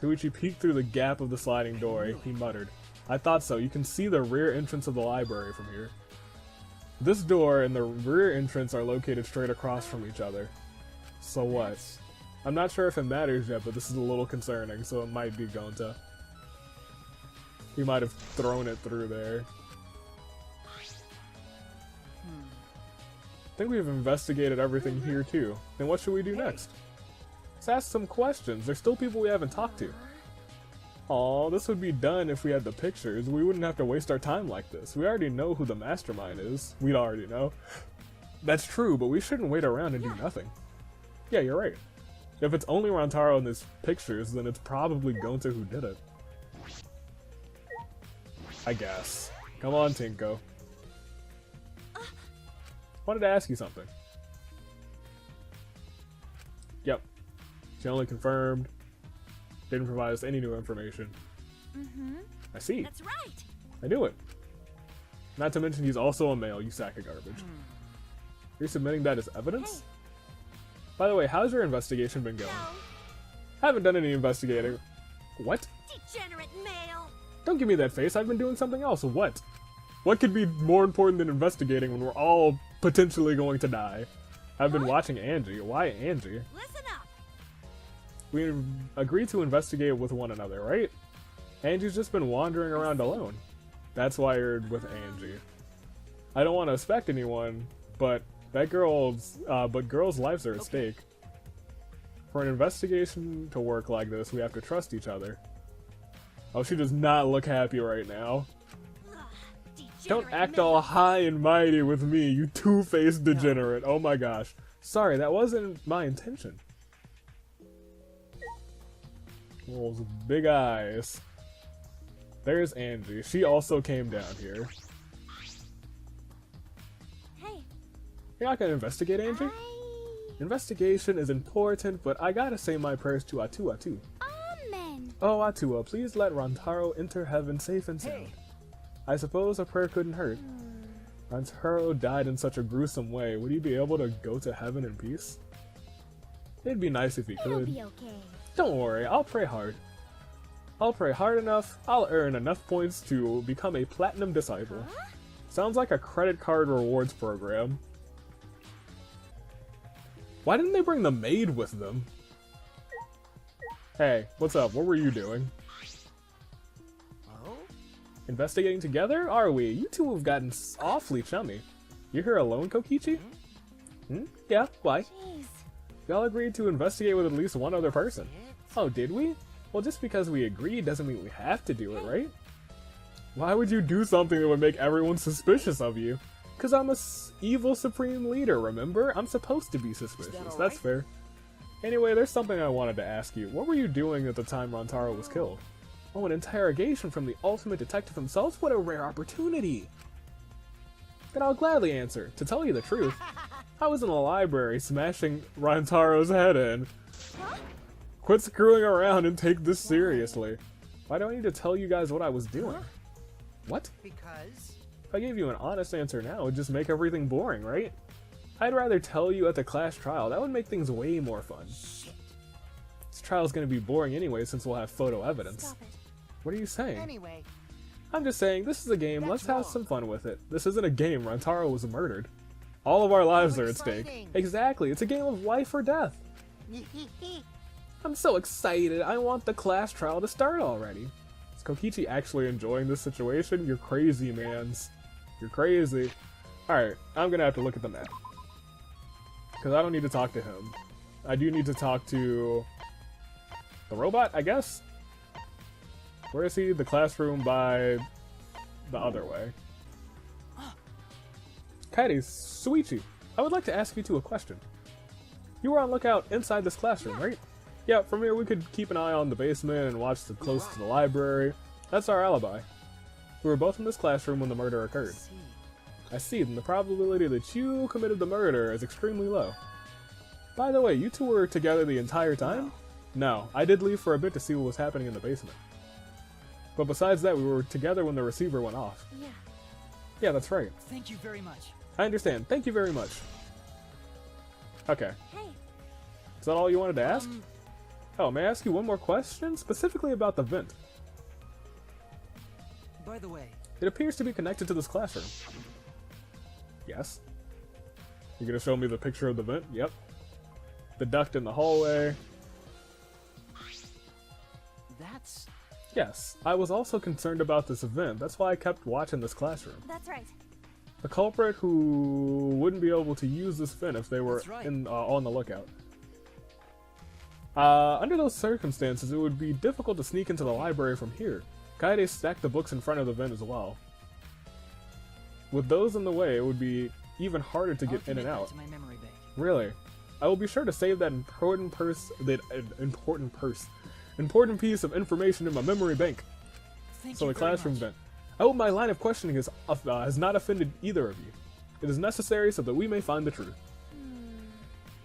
Shuichi peeked through the gap of the sliding door. He muttered, "I thought so. You can see the rear entrance of the library from here." This door and the rear entrance are located straight across from each other. So what? I'm not sure if it matters yet, but this is a little concerning, so it might be Gonta. He might have thrown it through there. I think we've investigated everything here too. Then what should we do next? Let's ask some questions. There's still people we haven't talked to. Aw, this would be done if we had the pictures. We wouldn't have to waste our time like this. We already know who the mastermind is. We'd already know. That's true, but we shouldn't wait around and do nothing. Yeah, you're right. If it's only Rantaro in these pictures, then it's probably Gonta who did it. I guess. Come on, Tinko. Wanted to ask you something. Yep. She only confirmed. Didn't provide us any new information. I see. That's right. I knew it. Not to mention he's also a male, you sack of garbage. You're submitting that as evidence? By the way, how's your investigation been going? No. Haven't done any investigating. What? Degenerate male. Don't give me that face. I've been doing something else. What? What could be more important than investigating when we're all potentially going to die? I've been watching Angie. Why Angie? Listen up. We agreed to investigate with one another, right? Angie's just been wandering around alone. That's why you're with Angie. I don't want to suspect anyone, but girls' lives are at stake. For an investigation to work like this, we have to trust each other. Oh, she does not look happy right now. Don't act all high and mighty with me, you two-faced degenerate. Oh my gosh. Sorry, that wasn't my intention. Those big eyes. There's Angie. She also came down here. Hey. You're not gonna investigate, Angie? Investigation is important, but I gotta say my prayers to Atua too. Amen. Oh, Atua, please let Rantaro enter heaven safe and sound. I suppose a prayer couldn't hurt. Rantaro died in such a gruesome way. Would he be able to go to heaven in peace? It'd be nice if he It'll could. be okay. Don't worry, I'll pray hard. I'll pray hard enough, I'll earn enough points to become a platinum disciple. Huh? Sounds like a credit card rewards program. Why didn't they bring the maid with them? Hey, what's up? What were you doing? Oh? Investigating together? Are we? You two have gotten awfully chummy. You're here alone, Kokichi? Yeah, why? Jeez. We all agreed to investigate with at least one other person. Oh, did we? Well, just because we agreed doesn't mean we have to do it, right? Why would you do something that would make everyone suspicious of you? Because I'm a evil supreme leader, remember? I'm supposed to be suspicious. That's fair. Anyway, there's something I wanted to ask you. What were you doing at the time Rantaro was killed? Oh, an interrogation from the ultimate detective himself? What a rare opportunity! Then I'll gladly answer. To tell you the truth, I was in the library smashing Rantaro's head in. Huh? Quit screwing around and take this seriously. Why do I need to tell you guys what I was doing? What? Because? If I gave you an honest answer now, it'd just make everything boring, right? I'd rather tell you at the class trial. That would make things way more fun. Shit. This trial's gonna be boring anyway since we'll have photo evidence. Stop it. What are you saying? Anyway, I'm just saying, this is a game, let's That's have wrong. some fun with it. This isn't a game, Rantaro was murdered. All of our lives How are at stake. exciting. Exactly, it's a game of life or death. I'm so excited, I want the class trial to start already. Is Kokichi actually enjoying this situation? You're crazy, mans. You're crazy. Alright, I'm gonna have to look at the map. Because I don't need to talk to him. I do need to talk to the robot, I guess? Where is he? The classroom by the other way. Kaede, Suichi, I would like to ask you two a question. You were on lookout inside this classroom, right? Yeah, from here we could keep an eye on the basement and watch the close to the library. That's our alibi. We were both in this classroom when the murder occurred. I see, then the probability that you committed the murder is extremely low. By the way, you two were together the entire time? No, I did leave for a bit to see what was happening in the basement. But besides that, we were together when the receiver went off. Yeah. Yeah, that's right. Thank you very much. I understand. Thank you very much. Okay. Hey. Is that all you wanted to ask? Oh, may I ask you one more question? Specifically about the vent. By the way, It appears to be connected to this classroom. Yes. You gonna show me the picture of the vent? Yep. The duct in the hallway. that's... Yes. I was also concerned about this event. That's why I kept watching this classroom. That's right. The culprit who wouldn't be able to use this vent if they were That's right. on the lookout. Under those circumstances, it would be difficult to sneak into the library from here. Kaede stacked the books in front of the vent as well. With those in the way, it would be even harder to I'll get in commit and that out. to my memory bank. Really? I will be sure to save that important piece of information in my memory bank. Thank So you the very classroom much. vent. I hope my line of questioning has not offended either of you. It is necessary so that we may find the truth.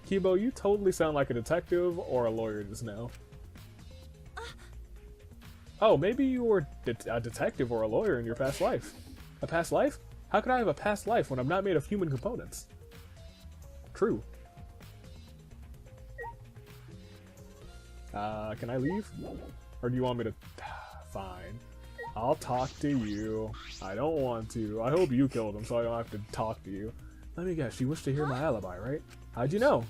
Kibo, you totally sound like a detective or a lawyer just now. Oh, maybe you were a detective or a lawyer in your past life. A past life? How could I have a past life when I'm not made of human components? True. Can I leave? Or do you want me to... Fine. I'll talk to you. I don't want to. I hope you killed him so I don't have to talk to you. Let me guess, you wish to hear my alibi, right? How'd you know?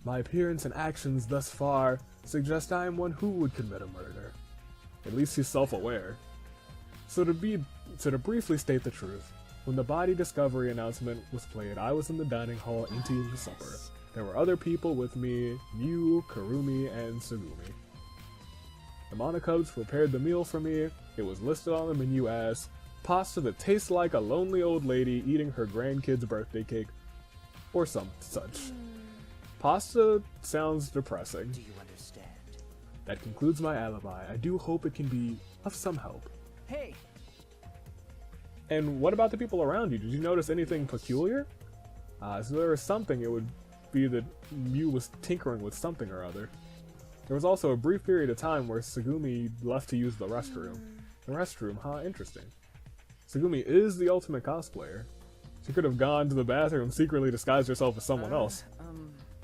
My appearance and actions thus far suggest I am one who would commit a murder. At least he's self-aware. So to briefly state the truth, when the body discovery announcement was played, I was in the dining hall eating supper. There were other people with me, Miu, Kurumi, and Sugumi. The Monokubs prepared the meal for me. It was listed on the menu as pasta that tastes like a lonely old lady eating her grandkid's birthday cake, or some such. Pasta sounds depressing. Do you understand? That concludes my alibi. I do hope it can be of some help. Hey, And what about the people around you? Did you notice anything peculiar? So there was something, it would be that Miu was tinkering with something or other. There was also a brief period of time where Sugumi left to use the restroom. The restroom, huh? Interesting. Sugumi is the ultimate cosplayer. She could have gone to the bathroom, secretly disguised herself as someone else.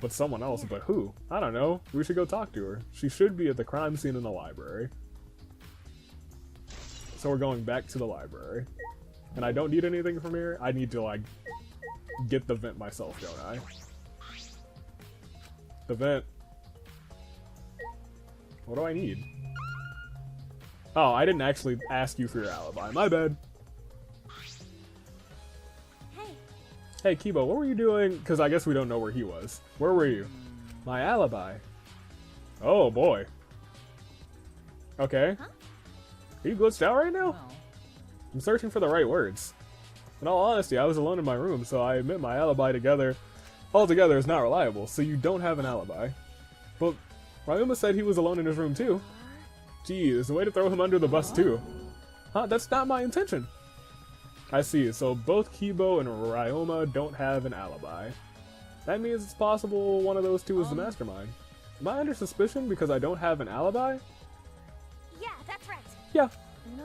But someone else, but who? I don't know. We should go talk to her. She should be at the crime scene in the library. So we're going back to the library. And I don't need anything from here. I need to, like, get the vent myself, don't I? The vent. What do I need? Oh, I didn't actually ask you for your alibi. My bad. Hey. Hey, Kibo, what were you doing? Because I guess we don't know where he was. Where were you? My alibi. Oh, boy. Okay. Huh? Are you glitched out right now? well, I'm searching for the right words. In all honesty, I was alone in my room, so I admit my alibi altogether is not reliable, so you don't have an alibi. But Ryuma said he was alone in his room too. Gee, there's a way to throw him under the bus too. Huh, that's not my intention. I see, so both Kibo and Ryoma don't have an alibi. That means it's possible one of those two is the mastermind. Am I under suspicion because I don't have an alibi? Yeah, that's right. Yeah, No.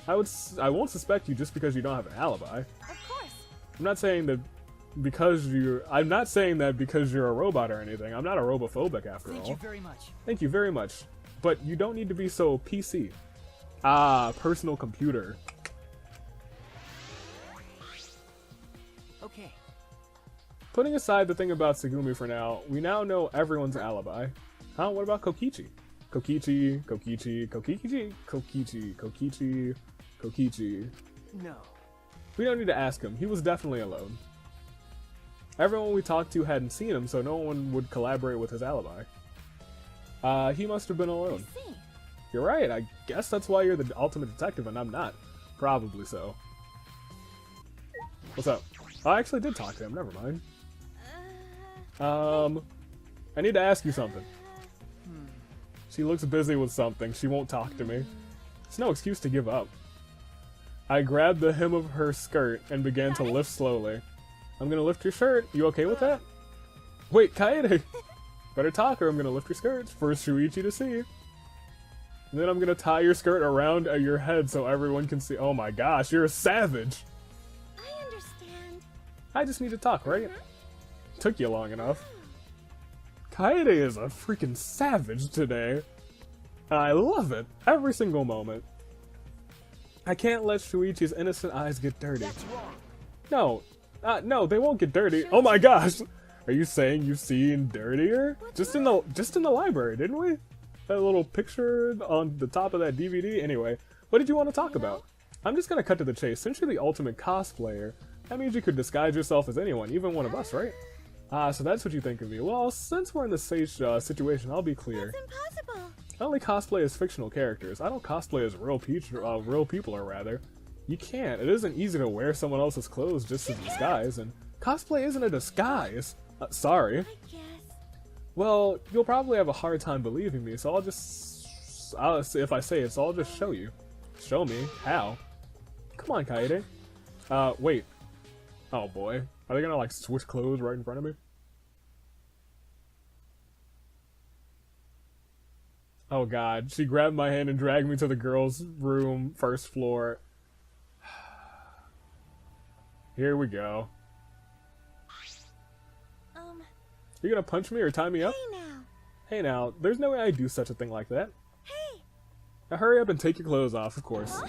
I won't suspect you just because you don't have an alibi. Of course. I'm not saying that because you're a robot or anything. I'm not a robophobic after thank all. you very much. Thank you very much. But you don't need to be so PC. Ah, personal computer. Okay, Putting aside the thing about Sugumi for now, we now know everyone's alibi. Huh? What about Kokichi? Kokichi. no. We don't need to ask him. He was definitely alone. Everyone we talked to hadn't seen him, so no one would collaborate with his alibi. He must have been alone. See. You're right, I guess that's why you're the ultimate detective and I'm not. Probably so. What's up? Oh, I actually did talk to him, never mind. I need to ask you something. She looks busy with something. She won't talk to me. It's no excuse to give up. I grabbed the hem of her skirt and began to lift slowly. I'm gonna lift your shirt. You okay with that? Wait, Kaede! Better talk or I'm gonna lift your skirt. First Shuichi to see. And then I'm gonna tie your skirt around your head so everyone can see. Oh my gosh, you're a savage! I understand. I just need to talk, right? Took you long enough. Kaede is a freaking savage today. And I love it. Every single moment. I can't let Shuichi's innocent eyes get dirty. That's wrong. No. No, they won't get dirty. Oh my gosh! Are you saying you've seen dirtier? Just in the library, didn't we? That little picture on the top of that DVD. Anyway, what did you want to talk about? I'm just gonna cut to the chase. Since you're the ultimate cosplayer, that means you could disguise yourself as anyone, even one of us, right? So that's what you think of me. Well, since we're in this situation, I'll be clear. That's impossible. I only cosplay as fictional characters. I don't cosplay as real people, or rather. You can't. It isn't easy to wear someone else's clothes just as a disguise, and cosplay isn't a disguise. Sorry. I guess. Well, you'll probably have a hard time believing me, so if I say it, so I'll just show you. Show me? How? Come on, Kaede. Wait. Oh boy. Are they gonna like switch clothes right in front of me? Oh god. She grabbed my hand and dragged me to the girls' room, first floor. Here we go. You gonna punch me or tie me up? Hey now. Hey now, there's no way I'd do such a thing like that. Hey. Now hurry up and take your clothes off, of course. Huh?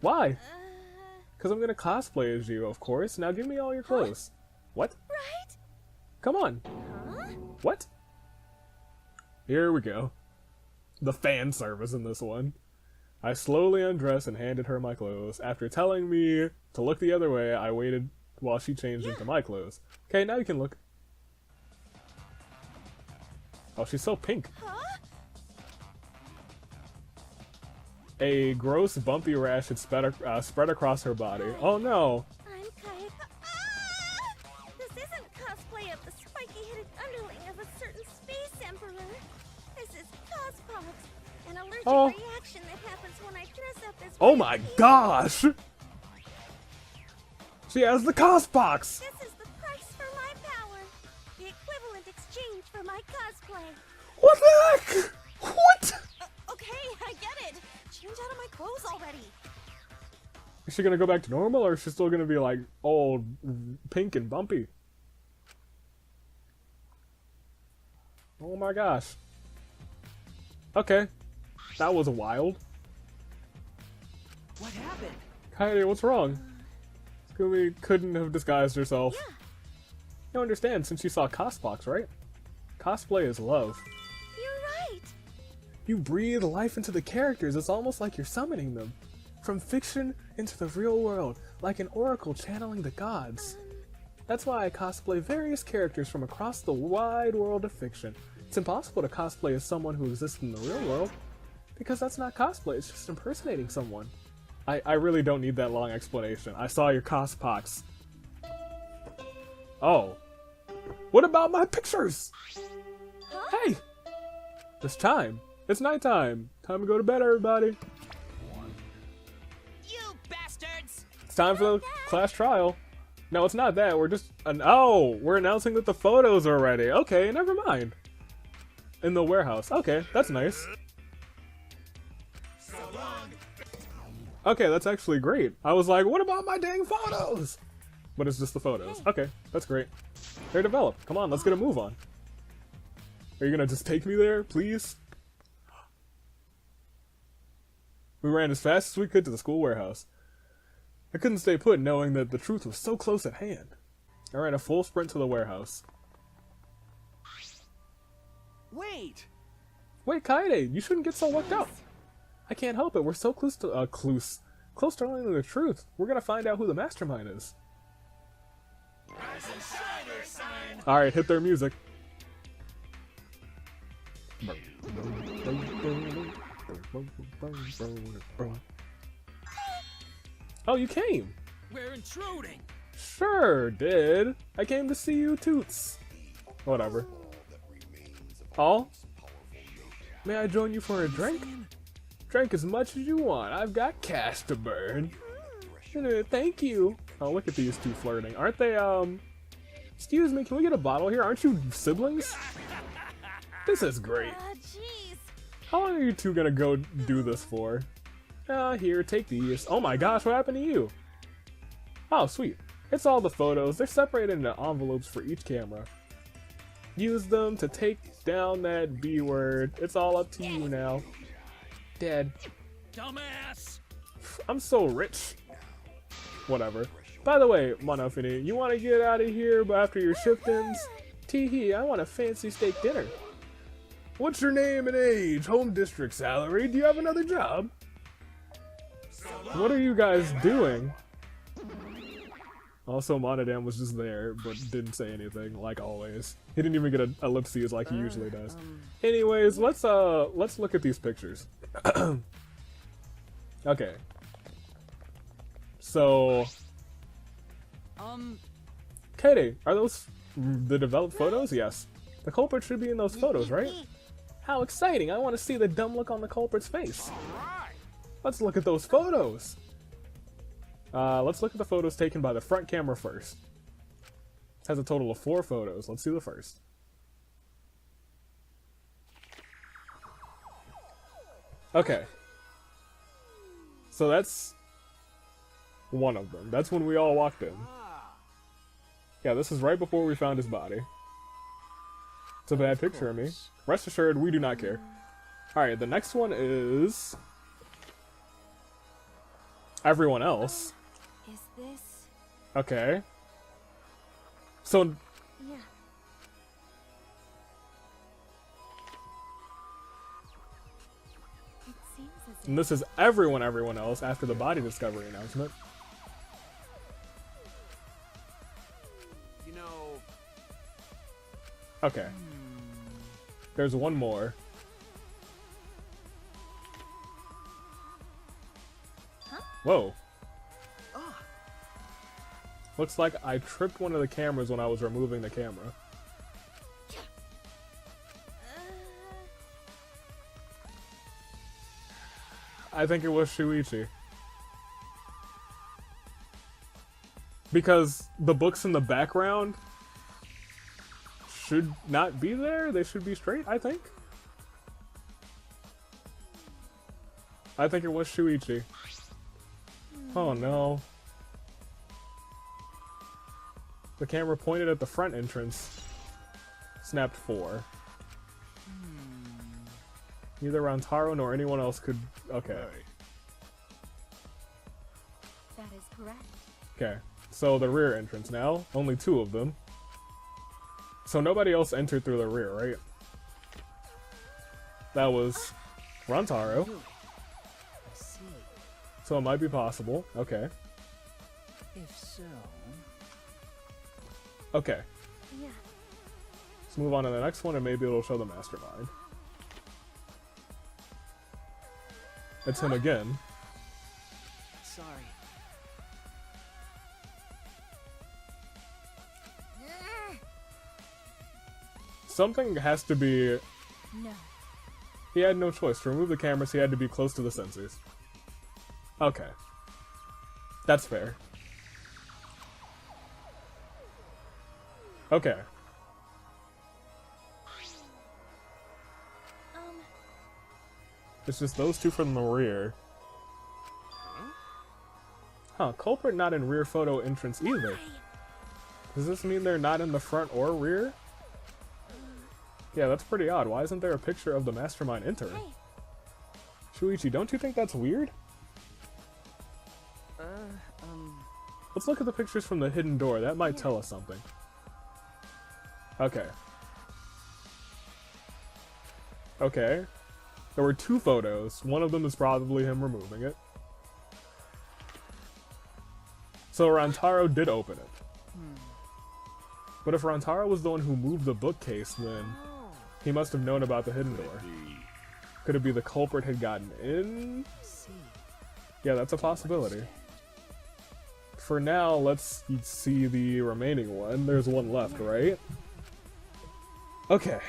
Why? Because I'm gonna cosplay as you, of course. Now give me all your clothes. What? Right? Come on. Huh? What? Here we go. The fan service in this one. I slowly undressed and handed her my clothes. After telling me to look the other way, I waited while she changed into my clothes. Okay, now you can look. Oh, she's so pink. Huh? A gross, bumpy rash had spread across her body. Oh no! I'm Kaede. Ah! This isn't cosplay of the spiky-headed underling of a certain space emperor. This is cospox, an allergic reaction that happens when I dress up as. Oh my gosh! She has the cospox! This is the price for my power. The equivalent exchange for my cosplay. What the heck? What? Okay, I get it. Change out of my clothes already. Is she gonna go back to normal, or is she still gonna be like all pink and bumpy? Oh my gosh. Okay. That was wild. What happened? Kaede, what's wrong? Scooby couldn't have disguised herself. Yeah. You understand, since you saw Cospox, right? Cosplay is love. You're right. You breathe life into the characters. It's almost like you're summoning them. From fiction into the real world, like an oracle channeling the gods. That's why I cosplay various characters from across the wide world of fiction. It's impossible to cosplay as someone who exists in the real world, because that's not cosplay, it's just impersonating someone. I really don't need that long explanation. I saw your Cospox. Oh. What about my pictures? Huh? Hey! It's time. It's nighttime. Time to go to bed, everybody. You bastards! It's time for the class trial. No, it's not that. We're just... oh! We're announcing that the photos are ready. Okay, never mind. In the warehouse. Okay, that's nice. Okay, that's actually great. I was like, what about my dang photos? But it's just the photos. Okay, that's great. They're developed. Come on, let's get a move on. Are you gonna just take me there, please? We ran as fast as we could to the school warehouse. I couldn't stay put knowing that the truth was so close at hand. I ran a full sprint to the warehouse. Wait! Wait, Kaede, you shouldn't get so worked up. I can't help it. We're so close to learning the truth. We're gonna find out who the mastermind is. All right, hit their music. Oh, you came. We're intruding! Sure did. I came to see you, Toots. Whatever. All? May I join you for a drink? Drink as much as you want. I've got cash to burn. Thank you. Oh, look at these two flirting. Aren't they, excuse me, can we get a bottle here? Aren't you siblings? This is great. Jeez. How long are you two gonna go do this for? Here, take these. Oh my gosh, what happened to you? Oh, sweet. It's all the photos. They're separated into envelopes for each camera. Use them to take down that B word. It's all up to you now. Dad. Dumbass! I'm so rich. Whatever. By the way, Monofini, you want to get out of here after your shift ends? Tee-hee, I want a fancy steak dinner. What's your name and age? Home district salary? Do you have another job? What are you guys doing? Also, Monodam was just there, but didn't say anything, like always. He didn't even get a ellipses like he usually does. Anyways, let's look at these pictures. Okay. So... Katie, are those the developed photos? Yes. The culprit should be in those photos, right? How exciting! I want to see the dumb look on the culprit's face. Let's look at those photos! Let's look at the photos taken by the front camera first. It has a total of 4 photos. Let's see the first. Okay. So that's one of them. That's when we all walked in. Yeah, this is right before we found his body. It's a bad picture of me. Rest assured, we do not care. Alright, the next one is... everyone else. Is this? Okay. So... Yeah. It seems as and this is everyone else after the body discovery announcement. You know... Okay. There's one more. Huh? Whoa. Looks like I tripped one of the cameras when I was removing the camera. I think it was Shuichi. Because the books in the background should not be there. They should be straight, I think. I think it was Shuichi. Oh no. The camera pointed at the front entrance. Snapped 4. Neither Rantaro nor anyone else could... Okay. that is correct. Okay. So the rear entrance now. Only 2 of them. So nobody else entered through the rear, right? That was Rantaro. I see. So it might be possible. Okay. If so... Okay. Yeah. Let's move on to the next one and maybe it'll show the mastermind. It's him again. Sorry. Something has to be... No. He had no choice. To remove the cameras, he had to be close to the sensors. Okay. That's fair. Okay. It's just those 2 from the rear. Huh, culprit not in rear photo entrance either. Does this mean they're not in the front or rear? Yeah, that's pretty odd. Why isn't there a picture of the mastermind entering? Hey. Shuichi, don't you think that's weird? Let's look at the pictures from the hidden door. That might tell us something. Okay. Okay. There were 2 photos. One of them is probably him removing it. So Rantaro did open it. But if Rantaro was the one who moved the bookcase, then he must have known about the hidden door. Could it be the culprit had gotten in? Yeah, that's a possibility. For now, let's see the remaining one. There's one left, right? Okay.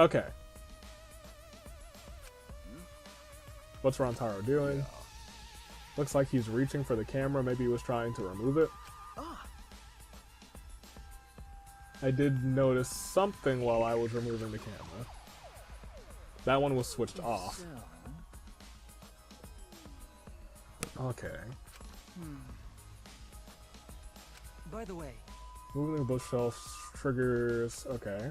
Okay. What's Rantaro doing? Looks like he's reaching for the camera. Maybe he was trying to remove it. I did notice something while I was removing the camera. That one was switched off. Okay. By the way, Moving the bookshelf triggers... Okay.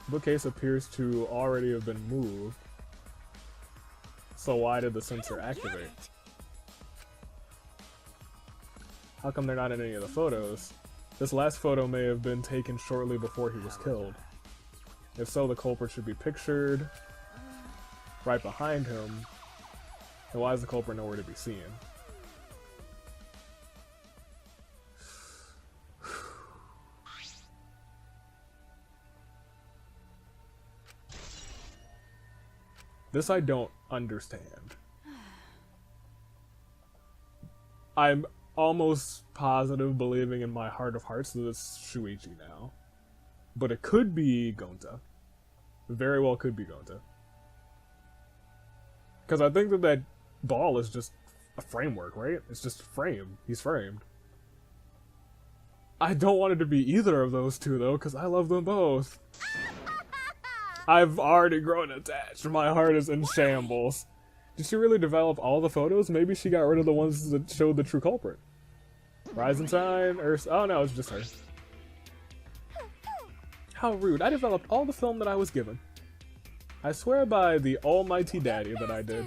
Bookcase appears to already have been moved. So why did the sensor activate? How come they're not in any of the photos? This last photo may have been taken shortly before he was killed. If so, the culprit should be pictured right behind him. And why is the culprit nowhere to be seen? This I don't understand. I'm almost positive, believing in my heart of hearts, that it's Shuichi now. But it could be Gonta. Very well could be Gonta. Because I think that that ball is just a framework, right? It's just a frame. He's framed. I don't want it to be either of those two, though, because I love them both. I've already grown attached. My heart is in shambles. Did she really develop all the photos? Maybe she got rid of the ones that showed the true culprit. Rise and shine, or... Oh no, it's just her. How rude. I developed all the film that I was given. I swear by the almighty daddy that I did.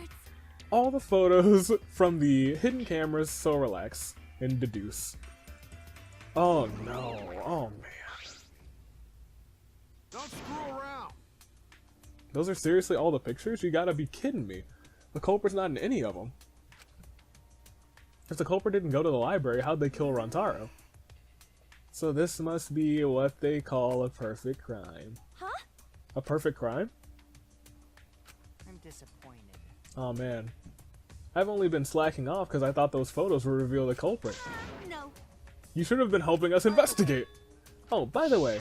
All the photos from the hidden cameras, so relax and deduce. Oh no. Oh man. Don't screw around. Those are seriously all the pictures? You gotta be kidding me. The culprit's not in any of them. If the culprit didn't go to the library, how'd they kill Rantaro? So this must be what they call a perfect crime. Huh? A perfect crime? I'm disappointed. Oh man. I've only been slacking off because I thought those photos would reveal the culprit. No. You should have been helping us investigate. Oh, by the way.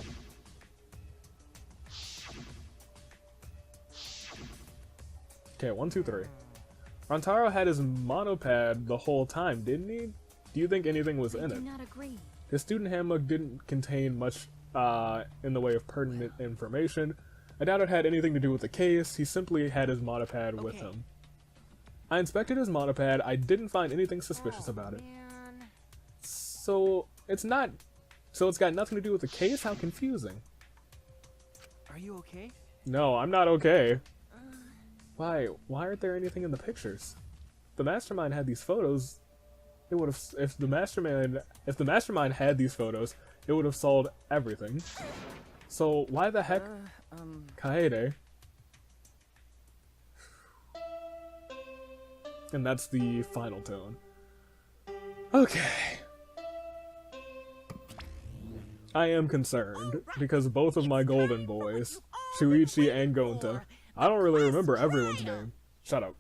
Okay, 1, 2, 3. Rantaro had his monopad the whole time, didn't he? Do you think anything was in I it? do not agree. His student handbook didn't contain much in the way of pertinent information. I doubt it had anything to do with the case. He simply had his monopad with him. I inspected his monopad. I didn't find anything suspicious about it. Man. So it's not. So it's got nothing to do with the case? How confusing. Are you okay? No, I'm not okay. Why? Why aren't there anything in the pictures? If the mastermind had these photos, it would have. If the mastermind had these photos, it would have solved everything. So why the heck, Kaede? And that's the final tone. Okay. I am concerned because both of my golden boys, Shuichi and Gonta, I don't really remember everyone's name. Shut up.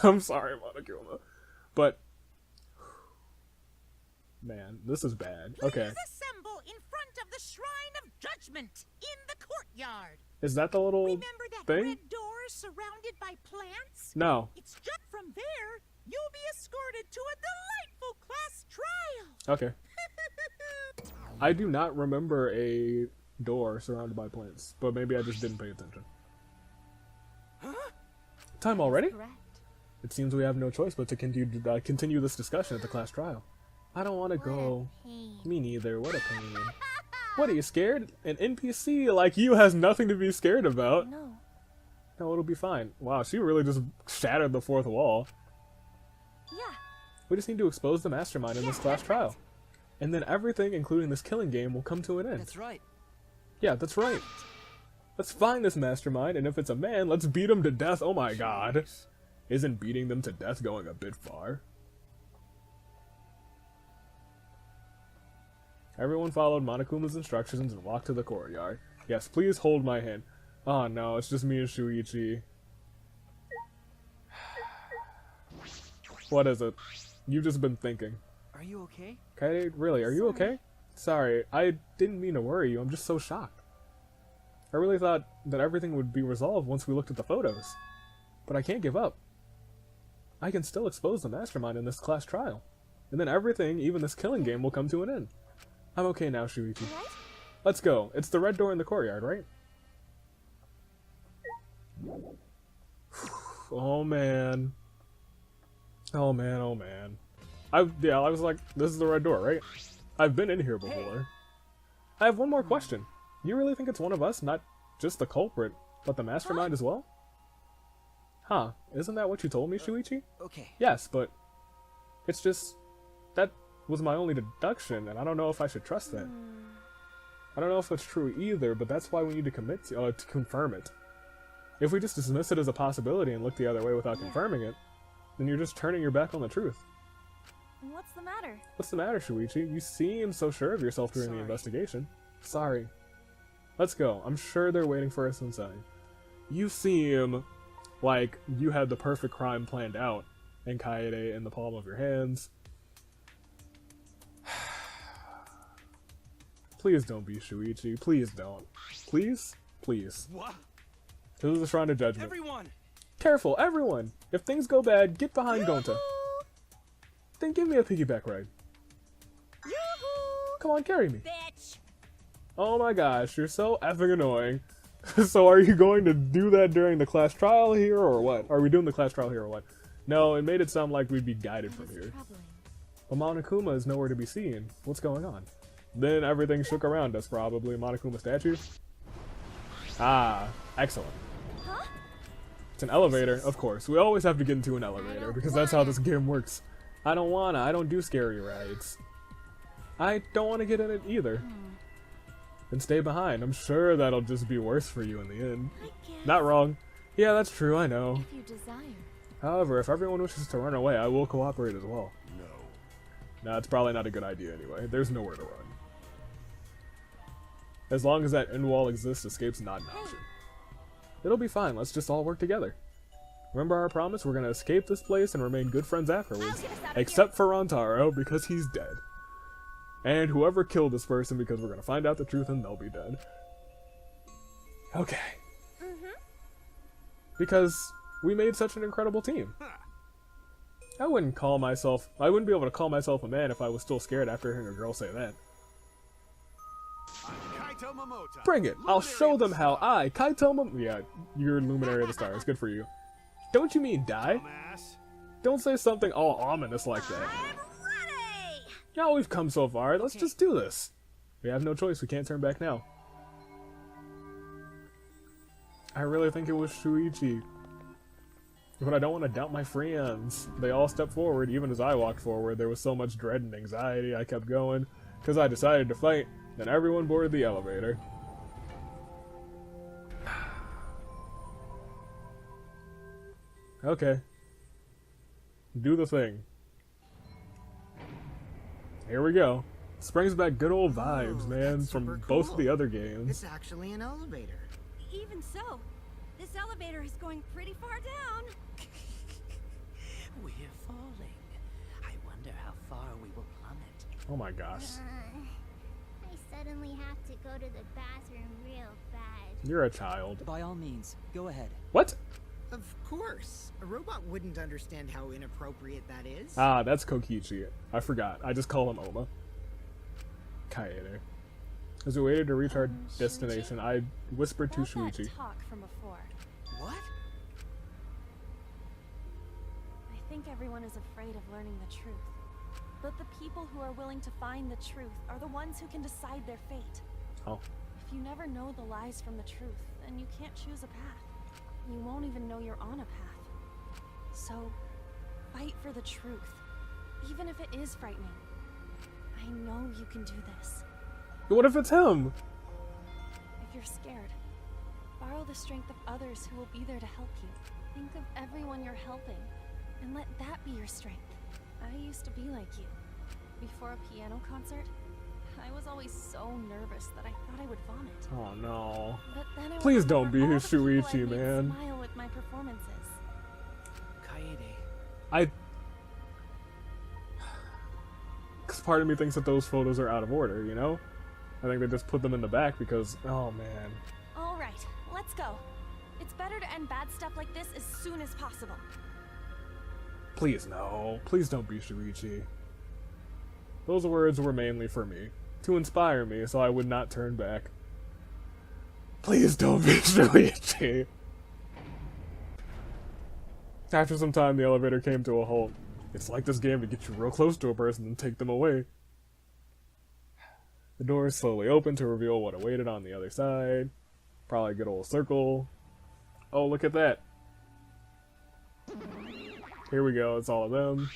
I'm sorry, Monokuma. But, man, this is bad. Okay. Please assemble in front of the Shrine of Judgment in the courtyard. Is that the little Remember that thing? red door surrounded by plants? No. It's just from there, you'll be escorted to a delightful class trial. Okay. I do not remember a door surrounded by plants, but maybe I just didn't pay attention. Time already? Correct. It seems we have no choice but to continue this discussion at the class trial. I don't want to go. Pain. Me neither. What a pain. What, are you scared? An NPC like you has nothing to be scared about. No. No, it'll be fine. Wow, she really just shattered the fourth wall. Yeah. We just need to expose the mastermind in this class trial. And then everything, including this killing game, will come to an end. That's right. Yeah, that's right. Let's find this mastermind, and if it's a man, let's beat him to death. Oh my god. Isn't beating them to death going a bit far? Everyone followed Monokuma's instructions and walked to the courtyard. Yes, please hold my hand. Oh no, it's just me and Shuichi. What is it? You've just been thinking. Are you okay? Okay, really, are you okay? Sorry, I didn't mean to worry you, I'm just so shocked. I really thought that everything would be resolved once we looked at the photos. But I can't give up. I can still expose the mastermind in this class trial. And then everything, even this killing game, will come to an end. I'm okay now, Shuichi. Right? Let's go. It's the red door in the courtyard, right? Oh man. Oh man, oh man. I was like, this is the red door, right? I've been in here before. I have one more question. You really think it's one of us, not just the culprit, but the mastermind as well? Huh, isn't that what you told me, Shuichi? Okay. Yes, but it's just, that was my only deduction, and I don't know if I should trust that. I don't know if that's true either, but that's why we need to to confirm it. If we just dismiss it as a possibility and look the other way without confirming it, then you're just turning your back on the truth. What's the matter? What's the matter, Shuichi? You seem so sure of yourself during the investigation. Sorry. Let's go. I'm sure they're waiting for us inside. You seem like you had the perfect crime planned out, and Kaede in the palm of your hands. Please don't be Shuichi. Please don't. Please? Please. What? This is a shrine of judgment. Everyone! Careful, everyone! If things go bad, get behind Gonta. Yoo-hoo! Then give me a piggyback ride. Yoo-hoo! Come on, carry me. Bitch! Oh my gosh, you're so effing annoying. So are you going to do that during the class trial here, or what? Are we doing the class trial here, or what? No, it made it sound like we'd be guided from here. But Monokuma is nowhere to be seen. What's going on? Then everything shook around us, probably. Monokuma statue? Ah, excellent. Huh? It's an elevator, of course. We always have to get into an elevator, because that's how this game works. I don't do scary rides. I don't want to get in it either. Then stay behind. I'm sure that'll just be worse for you in the end. I guess. Not wrong. Yeah, that's true, I know. If you desire. However, if everyone wishes to run away, I will cooperate as well. No. Nah, it's probably not a good idea anyway. There's nowhere to run. As long as that end wall exists, escape's not an option. It'll be fine, let's just all work together. Remember our promise? We're gonna escape this place and remain good friends afterwards. I'll get us out of Except for Rantaro, because he's dead. And whoever killed this person, because we're gonna find out the truth and they'll be dead. Okay. Because we made such an incredible team. I wouldn't be able to call myself a man if I was still scared after hearing a girl say that. I'm Kaito Momota, Bring it! I'll Luminary show of them the how Stars. I, Kaito Yeah, you're Luminary of the Stars. Good for you. Don't you mean die? Dumbass. Don't say something all ominous like that. I'm ready! Now we've come so far, let's just do this. We have no choice, we can't turn back now. I really think it was Shuichi. But I don't want to doubt my friends. They all stepped forward, even as I walked forward. There was so much dread and anxiety, I kept going. Because I decided to fight, then everyone boarded the elevator. Okay. Do the thing. Here we go. This brings back good old vibes, man, that's from super both cool. the other games. It's actually an elevator. Even so, this elevator is going pretty far down. We're falling. I wonder how far we will plummet. Oh my gosh. I suddenly have to go to the bathroom real bad. You're a child. By all means, go ahead. What? Of course. A robot wouldn't understand how inappropriate that is. Ah, that's Kokichi. I forgot. I just call him Oma. Kaede. As we waited to reach our destination, I whispered to About Shuichi. that talk from before. What? I think everyone is afraid of learning the truth. But the people who are willing to find the truth are the ones who can decide their fate. Oh. If you never know the lies from the truth, then you can't choose a path. You won't even know you're on a path. So, fight for the truth, even if it is frightening. I know you can do this. What if it's him? If you're scared, borrow the strength of others who will be there to help you. Think of everyone you're helping, and let that be your strength. I used to be like you. Before a piano concert, I was always so nervous that I thought I would vomit. Oh no. But then I Please would don't be remember all his the people I Shuichi, made man. Smile with my performances. Kaede. Because part of me thinks that those photos are out of order, you know? I think they just put them in the back because, oh man. All right. go. It's better to end bad stuff like this as soon as possible. Please no. Please don't be Shuichi. Those words were mainly for me, to inspire me so I would not turn back. Please don't be Shuichi. After some time, the elevator came to a halt. It's like this game to get you real close to a person and take them away. The doors slowly opened to reveal what awaited on the other side. Probably a good old circle. Oh, look at that. Here we go, it's all of them.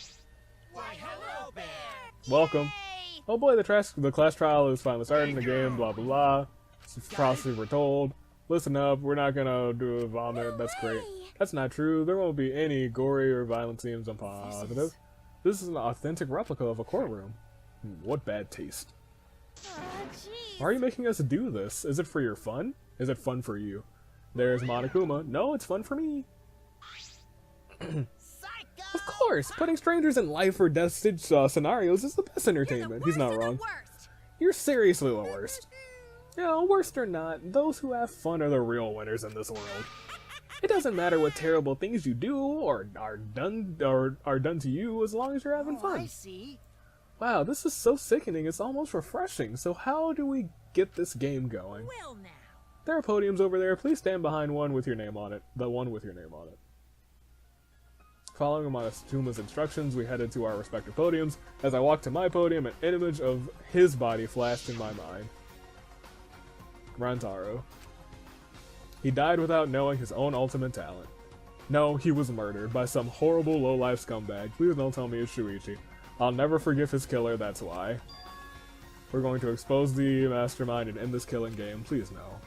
Why, hello there. Welcome. Oh boy, the class trial is finally starting, the game, blah blah blah. Prophecy we're told. Listen up, we're not gonna do a vomit, that's great. That's not true, there won't be any gory or violent scenes, I'm positive. This is an authentic replica of a courtroom. What bad taste. Why are you making us do this? Is it for your fun? Is it fun for you? There's Monokuma. No, it's fun for me. Of course, putting strangers in life or death scenarios is the best entertainment. He's not wrong. You're seriously the worst. You know, worst or not, those who have fun are the real winners in this world. It doesn't matter what terrible things you do or are done to you as long as you're having fun. I see. Wow, this is so sickening, it's almost refreshing. So how do we get this game going? Well now. There are podiums over there. Please stand behind one with your name on it. The one with your name on it. Following Monokuma's instructions, we headed to our respective podiums. As I walked to my podium, an image of his body flashed in my mind. Rantaro. He died without knowing his own ultimate talent. No, he was murdered by some horrible low-life scumbag. Please don't tell me it's Shuichi. I'll never forgive his killer, that's why. We're going to expose the mastermind and end this killing game. Please no.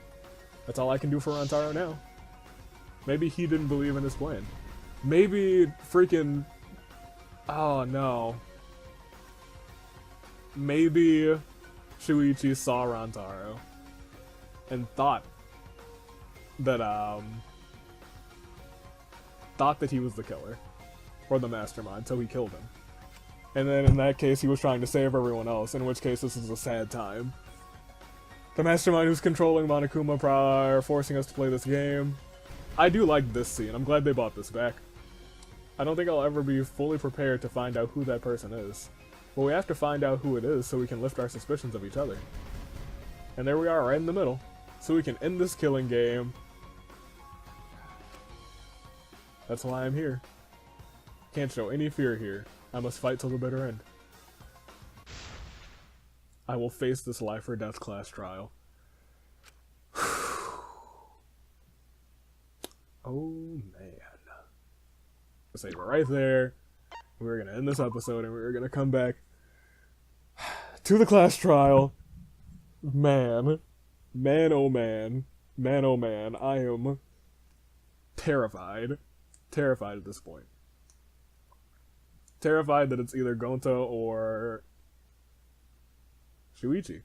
That's all I can do for Rantaro now. Maybe he didn't believe in his plan. Maybe freaking... Oh no. Maybe Shuichi saw Rantaro and thought that he was the killer or the mastermind, so he killed him. And then in that case he was trying to save everyone else, in which case this is a sad time. The mastermind who's controlling Monokuma are forcing us to play this game. I do like this scene. I'm glad they brought this back. I don't think I'll ever be fully prepared to find out who that person is. But we have to find out who it is so we can lift our suspicions of each other. And there we are, right in the middle. So we can end this killing game. That's why I'm here. Can't show any fear here. I must fight till the bitter end. I will face this life or death class trial. Oh man. I'll save it right there. We're gonna end this episode and we're gonna come back to the class trial. Man. Man oh man. Man oh man. I am terrified. Terrified at this point. Terrified that it's either Gonta or Shuichi,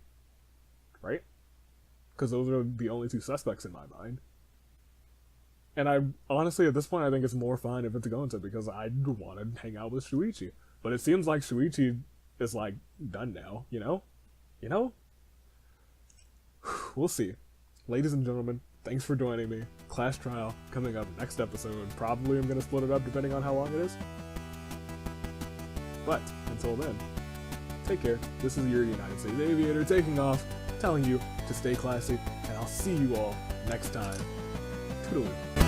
right? Because those are the only two suspects in my mind. And I honestly, at this point, I think it's more fun if it's Gonta because I want to hang out with Shuichi. But it seems like Shuichi is like done now, you know? You know? We'll see. Ladies and gentlemen, thanks for joining me. Class trial coming up next episode. Probably I'm going to split it up depending on how long it is. But until then, take care. This is your United States Aviator taking off, telling you to stay classy, and I'll see you all next time. Toodaloo.